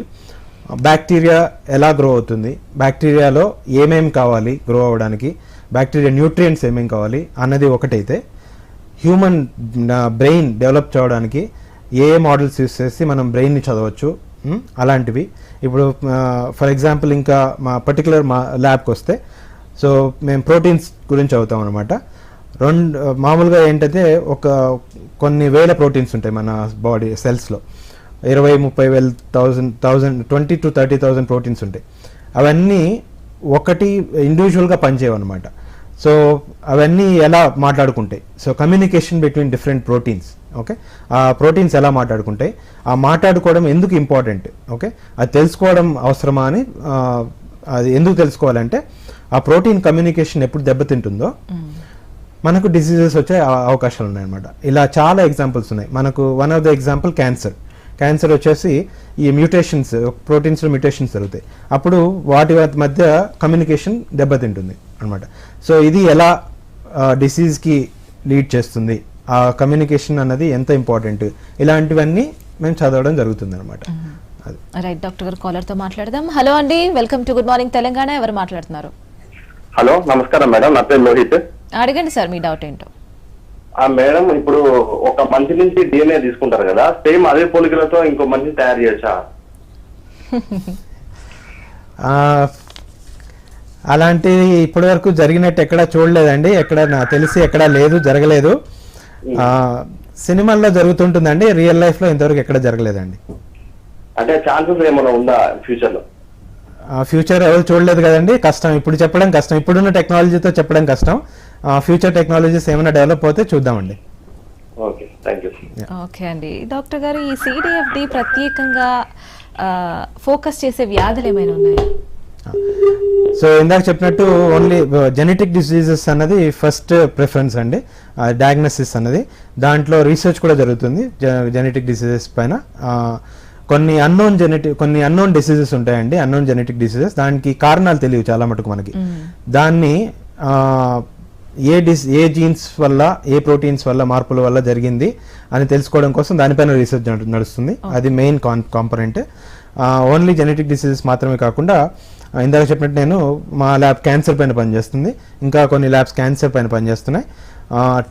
బ్యాక్టీరియా ఎలా గ్రో అవుతుంది, బ్యాక్టీరియాలో ఏమేమి కావాలి గ్రో అవ్వడానికి, బ్యాక్టీరియా న్యూట్రియంట్స్ ఏమేమి కావాలి అన్నది ఒకటైతే, హ్యూమన్ బ్రెయిన్ డెవలప్ చేయడానికి ఏ మోడల్స్ యూస్ చేసి మనం బ్రెయిన్ని చదవచ్చు అలాంటివి. ఇప్పుడు ఫర్ ఎగ్జాంపుల్ ఇంకా మా పర్టికులర్ మా ల్యాబ్కి వస్తే, సో మేము ప్రోటీన్స్ గురించి చదువుతాం అనమాట. మామూలుగా ఏంటంటే కొన్ని వేల ప్రోటీన్స్ ఉంటాయి మన బాడీ సెల్స్లో, 20-30,000 20,000 to 30,000 ప్రోటీన్స్ ఉంటాయి. అవన్నీ ఒకటి ఇండివిజువల్గా పనిచేయవు అనమాట. సో అవన్నీ ఎలా మాట్లాడుకుంటాయి, so communication between different proteins. Okay, ఆ ప్రోటీన్స్ ఎలా మాట్లాడుకుంటాయి, ఆ మాట్లాడుకోవడం ఎందుకు ఇంపార్టెంట్, ఓకే, అది తెలుసుకోవడం అవసరమా అని, అది ఎందుకు తెలుసుకోవాలంటే ఆ ప్రోటీన్ కమ్యూనికేషన్ ఎప్పుడు దెబ్బతింటుందో మనకు డిసీజెస్ వచ్చే అవకాశాలు ఉన్నాయన్నమాట. ఇలా చాలా ఎగ్జాంపుల్స్ ఉన్నాయి మనకు. One of the example cancer వచ్చేసి ఈ మ్యూటేషన్స్, ప్రోటీన్స్లో మ్యూటేషన్స్ జరుగుతాయి, అప్పుడు వాటి మధ్య కమ్యూనికేషన్ దెబ్బతింటుంది అనమాట. సో ఇది ఎలా డిసీజ్కి లీడ్ చేస్తుంది, ఆ కమ్యూనికేషన్ అన్నది ఎంత ఇంపార్టెంట్, ఇలాంటివన్నీ మేము చదవడం జరుగుతుంది అనమాట. రైట్, డాక్టర్ గారు కాలర్తో మాట్లాడదాం. హలో అండి, welcome to good morning Telangana. ఎవరు మాట్లాడుతున్నారు? హలో, నమస్కారం మేడం, నా పేరు లోహిత్. అడగండి సార్, మీ డౌట్ ఏంటో. మేడం, ఇప్పుడు ఒక మనిషి నుంచి DNA తీసుకుంటారు కదా, సేమ్ అదే పోలికలతో ఇంకో మనిషిని తయారు చేయొచ్చా? అలాంటివి ఇప్పటి వరకు జరిగినట్టు ఎక్కడా చూడలేదండి, ఎక్కడ నాకు తెలిసి ఎక్కడా లేదు, జరగలేదు. సినిమాల్లో జరుగుతుంటుందండి, రియల్ లైఫ్ లో ఇంతవరకు ఎక్కడ జరగలేదండి. అంటే ఛాన్సెస్ ఏమైనా ఉందా ఫ్యూచర్ లో? ఫ్యూచర్ ఎవరు చూడలేదు కదండి, కష్టం ఇప్పుడు చెప్పడం, కష్టం ఇప్పుడున్న టెక్నాలజీతో చెప్పడం కష్టం. ఫ్యూచర్ టెక్నాలజీస్ ఏమైనా డెవలప్ అవుతే చూద్దామండి. Okay, thank you. ఓకే అండి, డాక్టర్ గారు, ఈ CDFD ప్రత్యేకంగా ఫోకస్ చేసే వ్యాధులు ఏమైనా ఉన్నాయా? సో ఇందాక చెప్పినట్టు ఓన్లీ జెనెటిక్ డిసీజెస్ అన్నది ఫస్ట్ ప్రిఫరెన్స్ అండి, డయాగ్నోసిస్ అన్నది. దాంట్లో రీసెర్చ్ కూడా జరుగుతుంది జెనెటిక్ డిసీజెస్ పైన. కొన్ని అన్నోన్ డిసీజెస్ ఉంటాయండి, అన్నోన్ జెనెటిక్ డిసీజెస్, దానికి కారణాలు తెలియవు చాలా మటుకు మనకి. దాన్ని ఏ జీన్స్ వల్ల, ఏ ప్రోటీన్స్ వల్ల, మార్పుల వల్ల జరిగింది అని తెలుసుకోవడం కోసం దానిపైన రీసెర్చ్ నడుస్తుంది. అది main component. Only genetic diseases మాత్రమే కాకుండా ఇందాక చెప్పినట్టు నేను మా ల్యాబ్ క్యాన్సర్ పైన పనిచేస్తుంది, ఇంకా కొన్ని ల్యాబ్స్ క్యాన్సర్ పైన పనిచేస్తున్నాయి.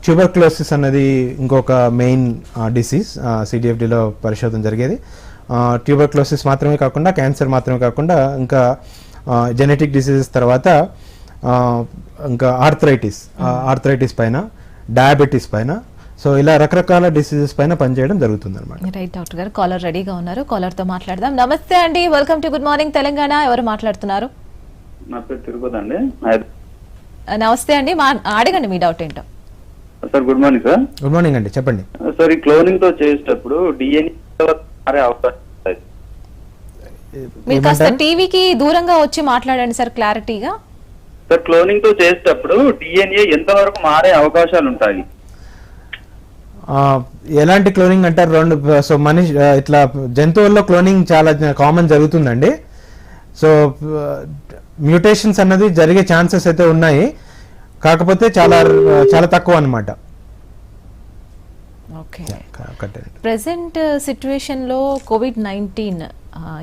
ట్యూబర్క్లోసిస్ అన్నది ఇంకొక మెయిన్ డిసీజ్ CDFDలో పరిశోధన జరిగేది. ట్యూబర్క్లోసిస్ మాత్రమే కాకుండా, క్యాన్సర్ మాత్రమే కాకుండా, ఇంకా జెనెటిక్ డిసీజెస్ తర్వాత ఇంకా ఆర్థరైటిస్ పైన, డయాబెటీస్ పైన, సో ఇలా రకరకాల డిసీజెస్ పైన పనిచేయడం జరుగుతుంది అనమాట. రైట్, డాక్టర్ గారు కాలర్ రెడీగా ఉన్నారు, కాలర్తో మాట్లాడదాం. నమస్తే అండి, welcome to good morning Telangana. ఎవరు మాట్లాడుతున్నారు? నా పేరు తిరుపతి అండి. నమస్తే అండి, అడగండి మీ డౌట్ ఏంటో. Sir good morning. Sir good morning అండి, చెప్పండి. సార్, ఈ క్లోనింగ్ తో చేసేటప్పుడు DNA మారే అవకాశం ఉంది? మీరు కాస్త టీవీకి దూరంగా వచ్చి మాట్లాడండి సార్, క్లారిటీగా. సార్, క్లోనింగ్ తో చేసేటప్పుడు DNA ఎంతవరకు మారే అవకాశాలు ఉంటాయి? ఎలాంటి క్లోనింగ్ అంటారు? సో మనిషి ఇట్లా జంతువుల్లో క్లోనింగ్ చాలా కామన్ జరుగుతుందండి. సో మ్యూటేషన్స్ అన్నది జరిగే ఛాన్సెస్ అయితే ఉన్నాయి, కాకపోతే చాలా తక్కువ అన్నమాట. ఓకే, ప్రెసెంట్ సిచ్యువేషన్ లో COVID-19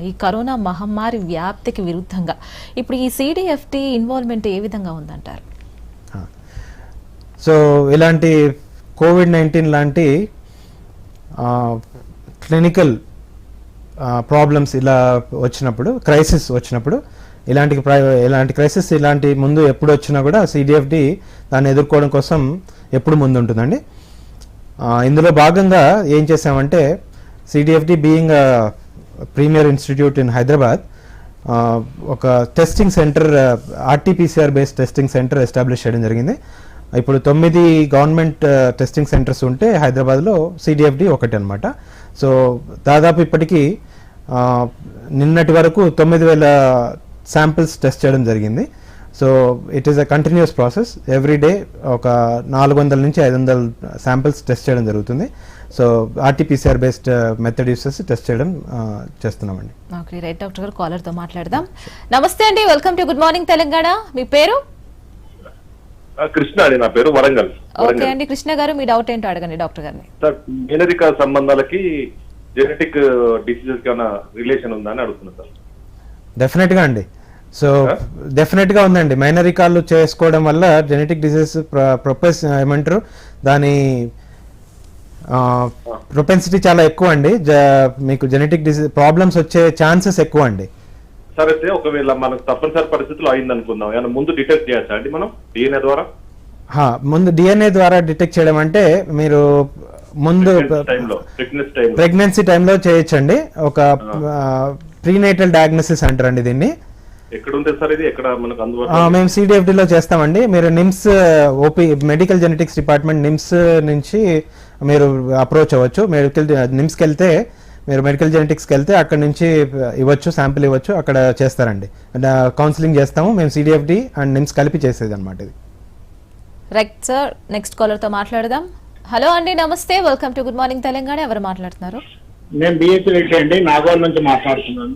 ఈ కరోనా మహమ్మారి వ్యాప్తికి విరుద్ధంగా ఇప్పుడు ఈ CDFD ఇన్వాల్వ్మెంట్ ఏ విధంగా ఉందంటారు? సో ఇలాంటి COVID-19 లాంటి క్లినికల్ ప్రాబ్లమ్స్ ఇలా వచ్చినప్పుడు, క్రైసిస్ వచ్చినప్పుడు, ఇలాంటి క్రైసిస్ ఇలాంటి ముందు ఎప్పుడు వచ్చినా కూడా CDFD దాన్ని ఎదుర్కోవడం కోసం ఎప్పుడు ముందు ఉంటుందండి. ఇందులో భాగంగా ఏం చేసామంటే, CDFD being premier institute in Hyderabad, ఒక testing centre, RT-PCR based testing centre establish చేయడం జరిగింది. ఇప్పుడు 9 గవర్నమెంట్ టెస్టింగ్ సెంటర్స్ ఉంటే హైదరాబాద్లో CDFD ఒకటి అనమాట. సో దాదాపు ఇప్పటికీ నిన్నటి వరకు 9,000 శాంపిల్స్ టెస్ట్ చేయడం జరిగింది. So it is a continuous process. Every day ఒక 400 నుంచి 500 శాంపిల్స్ టెస్ట్ చేయడం జరుగుతుంది. So RTPCR based method use చేసి టెస్ట్ చేయడం చేస్తున్నామండి. Okay right doctor garu, caller తో మాట్లాడదాం. నమస్తే అండి, welcome to good morning Telangana. మీ పేరు? కృష్ణ అండి, నా పేరు, వరంగల్. ఓకే అండి కృష్ణ గారు, మీ డౌట్ ఏంటో అడగండి డాక్టర్ గారిని. సార్, మేనరిక సంబంధాలకి జెనెటిక్ డిసీజెస్ కి ఏమైనా రిలేషన్ ఉందా అని అడుగుతున్నా సార్. డెఫినెట్ గా అండి. సో డెఫినెట్ గా ఉందండి. మైనరికాలు చేసుకోవడం వల్ల జెనెటిక్ డిసీజ్ ఏమంటారు దాని ప్రొపెన్సిటీ చాలా ఎక్కువ అండి. మీకు జెనెటిక్ డిసీజ్ ప్రాబ్లమ్స్ వచ్చే ఛాన్సెస్ ఎక్కువ అండి. సార్, అయితే ఒకవేళ మనకు తప్పనిసరి పరిస్థితుల్లో అయింది అనుకుందాం, ఏమైనా ముందు డిటెక్ట్ చేయొచ్చా అండి మనం డిఎన్ఏ ద్వారా? ముందు డిఎన్ఏ ద్వారా డిటెక్ట్ చేయడం అంటే మీరు ముందు ప్రెగ్నెన్సీ టైంలో చేయొచ్చండి. ఒక ప్రీనేటల్ డయాగ్నోసిస్ అంటారండి దీన్ని. ఎక్కడ ఉంటుంది సార్ ఇది? ఎక్కడ మనకు అందుబాటులో? మేము సిడిఎఫ్డిలో చేస్తామండి. మీరు NIMS OP medical genetics department NIMS నుంచి మీరు అప్రోచ్ అవ్వచ్చు. నిమ్స్కి వెళ్తే మీరు మెడికల్ జెనెటిక్స్కి వెళ్తే అక్కడ నుంచి ఇవ్వచ్చు, శాంపిల్ ఇవ్వచ్చు, అక్కడ చేస్తారండి. కౌన్సిలింగ్ చేస్తాము మేము. సిడిఎఫ్డి అండ్ నిమ్స్ కలిపి చేసేది అనమాట ఇది. రైట్ సార్, నెక్స్ట్ కాలర్ తో మాట్లాడదాం. హలో అండి, నమస్తే, welcome to good morning Telangana. ఎవరు మాట్లాడుతున్నారు? నేను బిఎస్సీ రెడ్డి అండి, నాగోల్ నుంచి మాట్లాడుతున్నాను.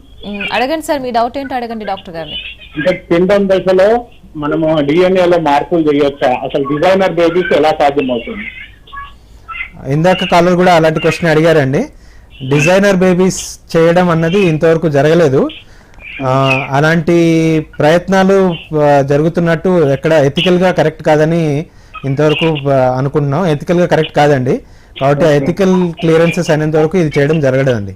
అడగండి సార్, మీ డౌట్ ఏంటో అడగండి డాక్టర్ గారిని. అంటే పిండం దశలో మనము డిఎన్ఏలో మార్పులు చేయొచ్చా? అసలు డిజైనర్ బేబీస్ ఎలా సాధ్యమవుతుంది? ఇందాక కాలర్ కూడా అలాంటి క్వశ్చన్ అడిగారండి. డిజైనర్ బేబీస్ చేయడం అన్నది ఇంతవరకు జరగలేదు. అలాంటి ప్రయత్నాలు జరుగుతున్నట్టు ఎక్కడ ఎథికల్గా కరెక్ట్ కాదని ఇంతవరకు అనుకుంటున్నాం. ఎథికల్గా కరెక్ట్ కాదండి. కాబట్టి ఎథికల్ క్లియరెన్సెస్ అయినంత వరకు ఇది చేయడం జరగదండి.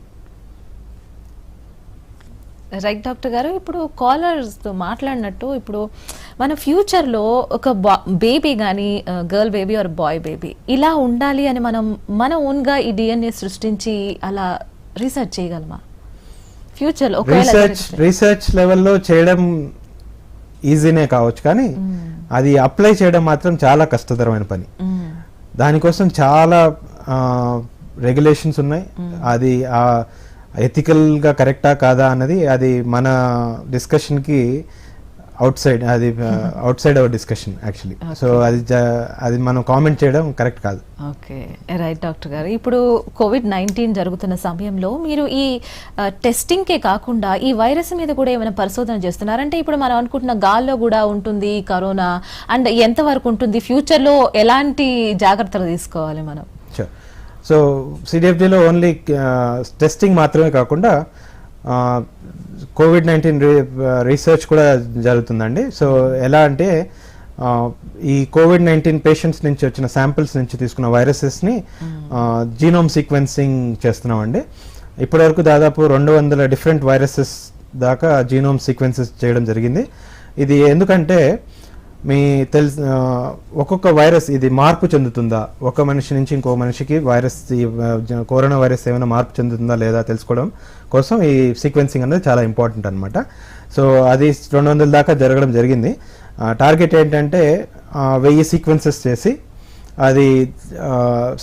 రైట్ డాక్టర్ గారు, ఇప్పుడు కాలర్స్తో మాట్లాడినట్టు ఇప్పుడు మన ఫ్యూచర్లో ఒక బేబీ కానీ girl baby or boy baby ఇలా ఉండాలి అని మన ఓన్గా ఈ డిఎన్ఏ సృష్టించి అలా రీసెర్చ్ చేయగలమా ఫ్యూచర్లో? రీసెర్చ్ లెవెల్లో చేయడం ఈజీనే కావచ్చు, కానీ అది అప్లై చేయడం మాత్రం చాలా కష్టతరమైన పని. దానికోసం చాలా రెగ్యులేషన్స్ ఉన్నాయి. అది ఎథికల్గా కరెక్టా కాదా అన్నది అది మన డిస్కషన్కి outside our discussion actually. So అది మనం కామెంట్ చేయడం కరెక్ట్ కాదు. ఓకే రైట్ డాక్టర్ గారు, ఇప్పుడు కోవిడ్-19 జరుగుతున్న సమయంలో మీరు ఈ టెస్టింగ్కే కాకుండా ఈ వైరస్ మీద కూడా ఏమైనా పరిశోధన చేస్తున్నారంటే ఇప్పుడు మనం అనుకుంటున్న గాల్లో కూడా ఉంటుంది కరోనా, అండ్ ఎంతవరకు ఉంటుంది, ఫ్యూచర్లో ఎలాంటి జాగ్రత్తలు తీసుకోవాలి మనం? సో సిడిఎఫ్డిలో ఓన్లీ టెస్టింగ్ మాత్రమే కాకుండా కోవిడ్-19 రీసెర్చ్ కూడా జరుగుతుందండి. సో ఎలా అంటే ఈ కోవిడ్-19 పేషెంట్స్ నుంచి వచ్చిన శాంపిల్స్ నుంచి తీసుకున్న వైరసెస్ని జీనోమ్ సీక్వెన్సింగ్ చేస్తున్నామండి. ఇప్పటివరకు దాదాపు 200 డిఫరెంట్ వైరసెస్ దాకా జీనోమ్ సీక్వెన్సెస్ చేయడం జరిగింది. ఇది ఎందుకంటే ఒక్కొక్క వైరస్ ఇది మార్పు చెందుతుందా, ఒక మనిషి నుంచి ఇంకో మనిషికి వైరస్ కరోనా వైరస్ ఏమైనా మార్పు చెందుతుందా లేదా తెలుసుకోవడం కోసం ఈ సీక్వెన్సింగ్ అనేది చాలా ఇంపార్టెంట్ అనమాట. సో అది 200 దాకా జరగడం జరిగింది. టార్గెట్ ఏంటంటే 1000 సీక్వెన్సెస్ చేసి అది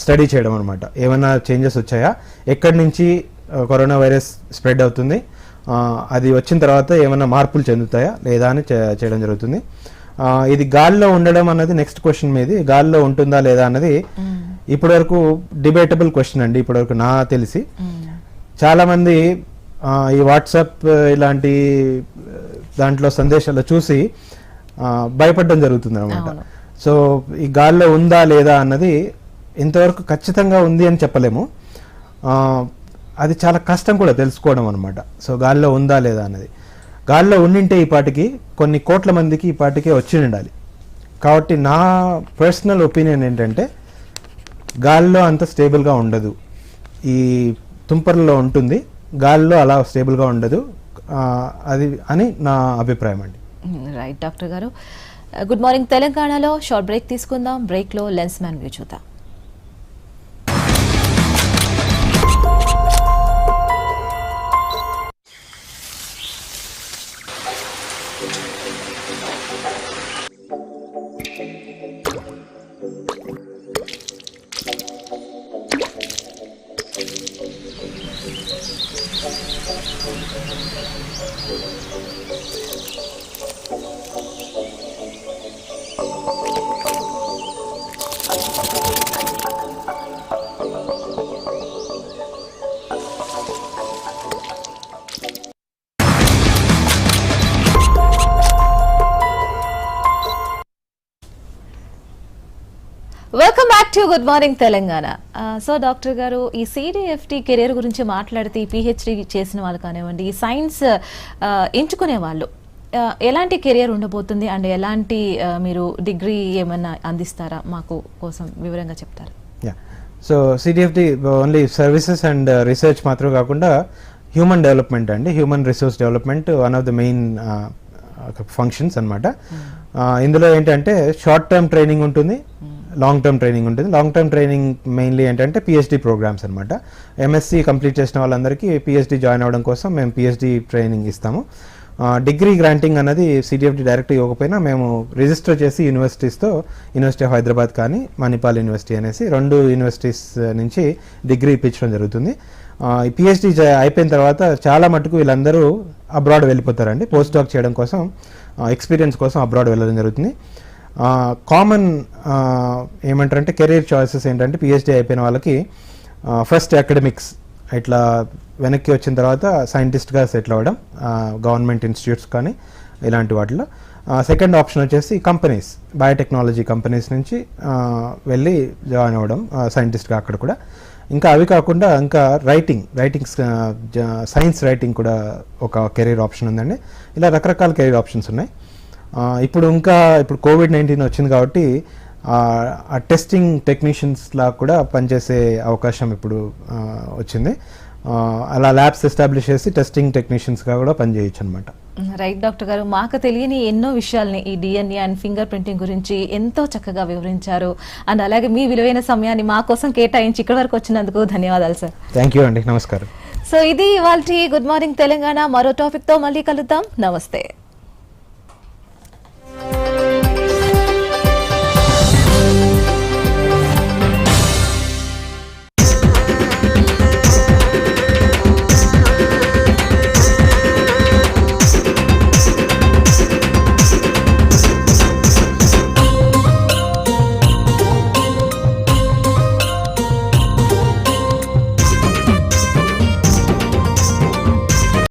స్టడీ చేయడం అనమాట. ఏమైనా చేంజెస్ వచ్చాయా, ఎక్కడి నుంచి కరోనా వైరస్ స్ప్రెడ్ అవుతుంది, అది వచ్చిన తర్వాత ఏమైనా మార్పులు చెందుతాయా లేదా అని చేయడం జరుగుతుంది. ఇది గాల్లో ఉండడం అన్నది నెక్స్ట్ క్వశ్చన్ మీది. గాల్లో ఉంటుందా లేదా అన్నది ఇప్పటివరకు డిబేటబుల్ క్వశ్చన్ అండి. ఇప్పటివరకు నా తెలిసి చాలా మంది ఈ వాట్సాప్ ఇలాంటి దాంట్లో సందేశాలు చూసి భయపడడం జరుగుతుంది అనమాట. సో ఈ గాల్లో ఉందా లేదా అన్నది ఇంతవరకు ఖచ్చితంగా ఉంది అని చెప్పలేము. అది చాలా కష్టం కూడా తెలుసుకోవడం అనమాట. సో గాల్లో ఉందా లేదా అన్నది, గాల్లో ఉండింటే ఈ పాటికి కొన్ని కోట్ల మందికి ఈ పాటికే వచ్చి ఉండాలి. కాబట్టి నా పర్సనల్ ఒపీనియన్ ఏంటంటే గాల్లో అంత స్టేబుల్గా ఉండదు. ఈ తుంపర్లలో ఉంటుంది, గాల్లో అలా స్టేబుల్గా ఉండదు అది అని నా అభిప్రాయం అండి. రైట్ డాక్టర్ గారు, గుడ్ మార్నింగ్ తెలంగాణలో షార్ట్ బ్రేక్ తీసుకుందాం. బ్రేక్లో లెన్స్ మ్యాన్ వ్యూ చూద్దాం. Back to good morning Telangana. So doctor గారు, ఈ సిడిఎఫ్టి కెరీర్ గురించి మాట్లాడితే ఈ పిహెచ్డి చేసిన వాళ్ళు కానివ్వండి, ఈ సైన్స్ ఎంచుకునే వాళ్ళు ఎలాంటి కెరియర్ ఉండబోతుంది అండ్ ఎలాంటి మీరు డిగ్రీ ఏమన్నా అందిస్తారా మాకు కోసం వివరంగా చెప్తారా? So CDFD only services and research మాత్రమే కాకుండా హ్యూమన్ డెవలప్మెంట్ అండి, human resource development one of the main functions అనమాట. ఇందులో ఏంటంటే షార్ట్ టర్మ్ ట్రైనింగ్ ఉంటుంది, లాంగ్ టర్మ్ ట్రైనింగ్ ఉంటుంది. లాంగ్ టర్మ్ ట్రైనింగ్ మెయిన్లీ ఏంటంటే పిహెచ్డి ప్రోగ్రామ్స్ అనమాట. ఎంఎస్సి కంప్లీట్ చేసిన వాళ్ళందరికీ పిహెచ్డి జాయిన్ అవ్వడం కోసం మేము పిహెచ్డి ట్రైనింగ్ ఇస్తాము. డిగ్రీ గ్రాంటింగ్ అన్నది సిడిఎఫ్డి డైరెక్ట్ ఇవ్వకపోయినా మేము రిజిస్టర్ చేసి యూనివర్సిటీస్తో, యూనివర్సిటీ ఆఫ్ హైదరాబాద్ కానీ మణిపాల్ యూనివర్సిటీ అనేసి 2 యూనివర్సిటీస్ నుంచి డిగ్రీ ఇప్పించడం జరుగుతుంది. ఈ పిహెచ్డి అయిపోయిన తర్వాత చాలా మటుకు వీళ్ళందరూ అబ్రాడ్ వెళ్ళిపోతారండి, పోస్ట్ డాక్ చేయడం కోసం, ఎక్స్పీరియన్స్ కోసం అబ్రాడ్ వెళ్ళడం జరుగుతుంది. కామన్ ఏమంటారంటే కెరీర్ చాయిసెస్ ఏంటంటే పిహెచ్డి అయిపోయిన వాళ్ళకి ఫస్ట్ అకాడమిక్స్ ఇట్లా వెనక్కి వచ్చిన తర్వాత సైంటిస్ట్గా సెటిల్ అవ్వడం గవర్నమెంట్ ఇన్స్టిట్యూట్స్ కానీ ఇలాంటి వాటిలో. సెకండ్ ఆప్షన్ వచ్చేసి కంపెనీస్, బయోటెక్నాలజీ కంపెనీస్ నుంచి వెళ్ళి జాయిన్ అవ్వడం సైంటిస్ట్గా అక్కడ కూడా. ఇంకా అవి కాకుండా ఇంకా రైటింగ్ సైన్స్ రైటింగ్ కూడా ఒక కెరీర్ ఆప్షన్ ఉందండి. ఇలా రకరకాల కెరీర్ ఆప్షన్స్ ఉన్నాయి. ఇప్పుడు కోవిడ్-19 వచ్చింది కాబట్టి ఆ టెస్టింగ్ టెక్నీషియన్స్ లా కూడా పనిచేసే అవకాశం ఇప్పుడు వచ్చింది. అలా ల్యాబ్స్ ఎస్టాబ్లిష్ చేసి టెస్టింగ్ టెక్నీషియన్స్గా కూడా పనిచేయచ్చు అనమాట. రైట్ డాక్టర్ గారు, మాకు తెలియని ఎన్నో విషయాల్ని ఈ డిఎన్ఏ అండ్ ఫింగర్ ప్రింటింగ్ గురించి ఎంతో చక్కగా వివరించారు. అండ్ అలాగే మీ విలువైన సమయాన్ని మా కోసం కేటాయించి ఇక్కడి వరకు వచ్చినందుకు ధన్యవాదాలు సార్. థ్యాంక్ యూ అండి, నమస్కారం. సో ఇది ఇవాల్టి గుడ్ మార్నింగ్ తెలంగాణ. మరో టాపిక్తో మళ్ళీ కలుద్దాం. నమస్తే.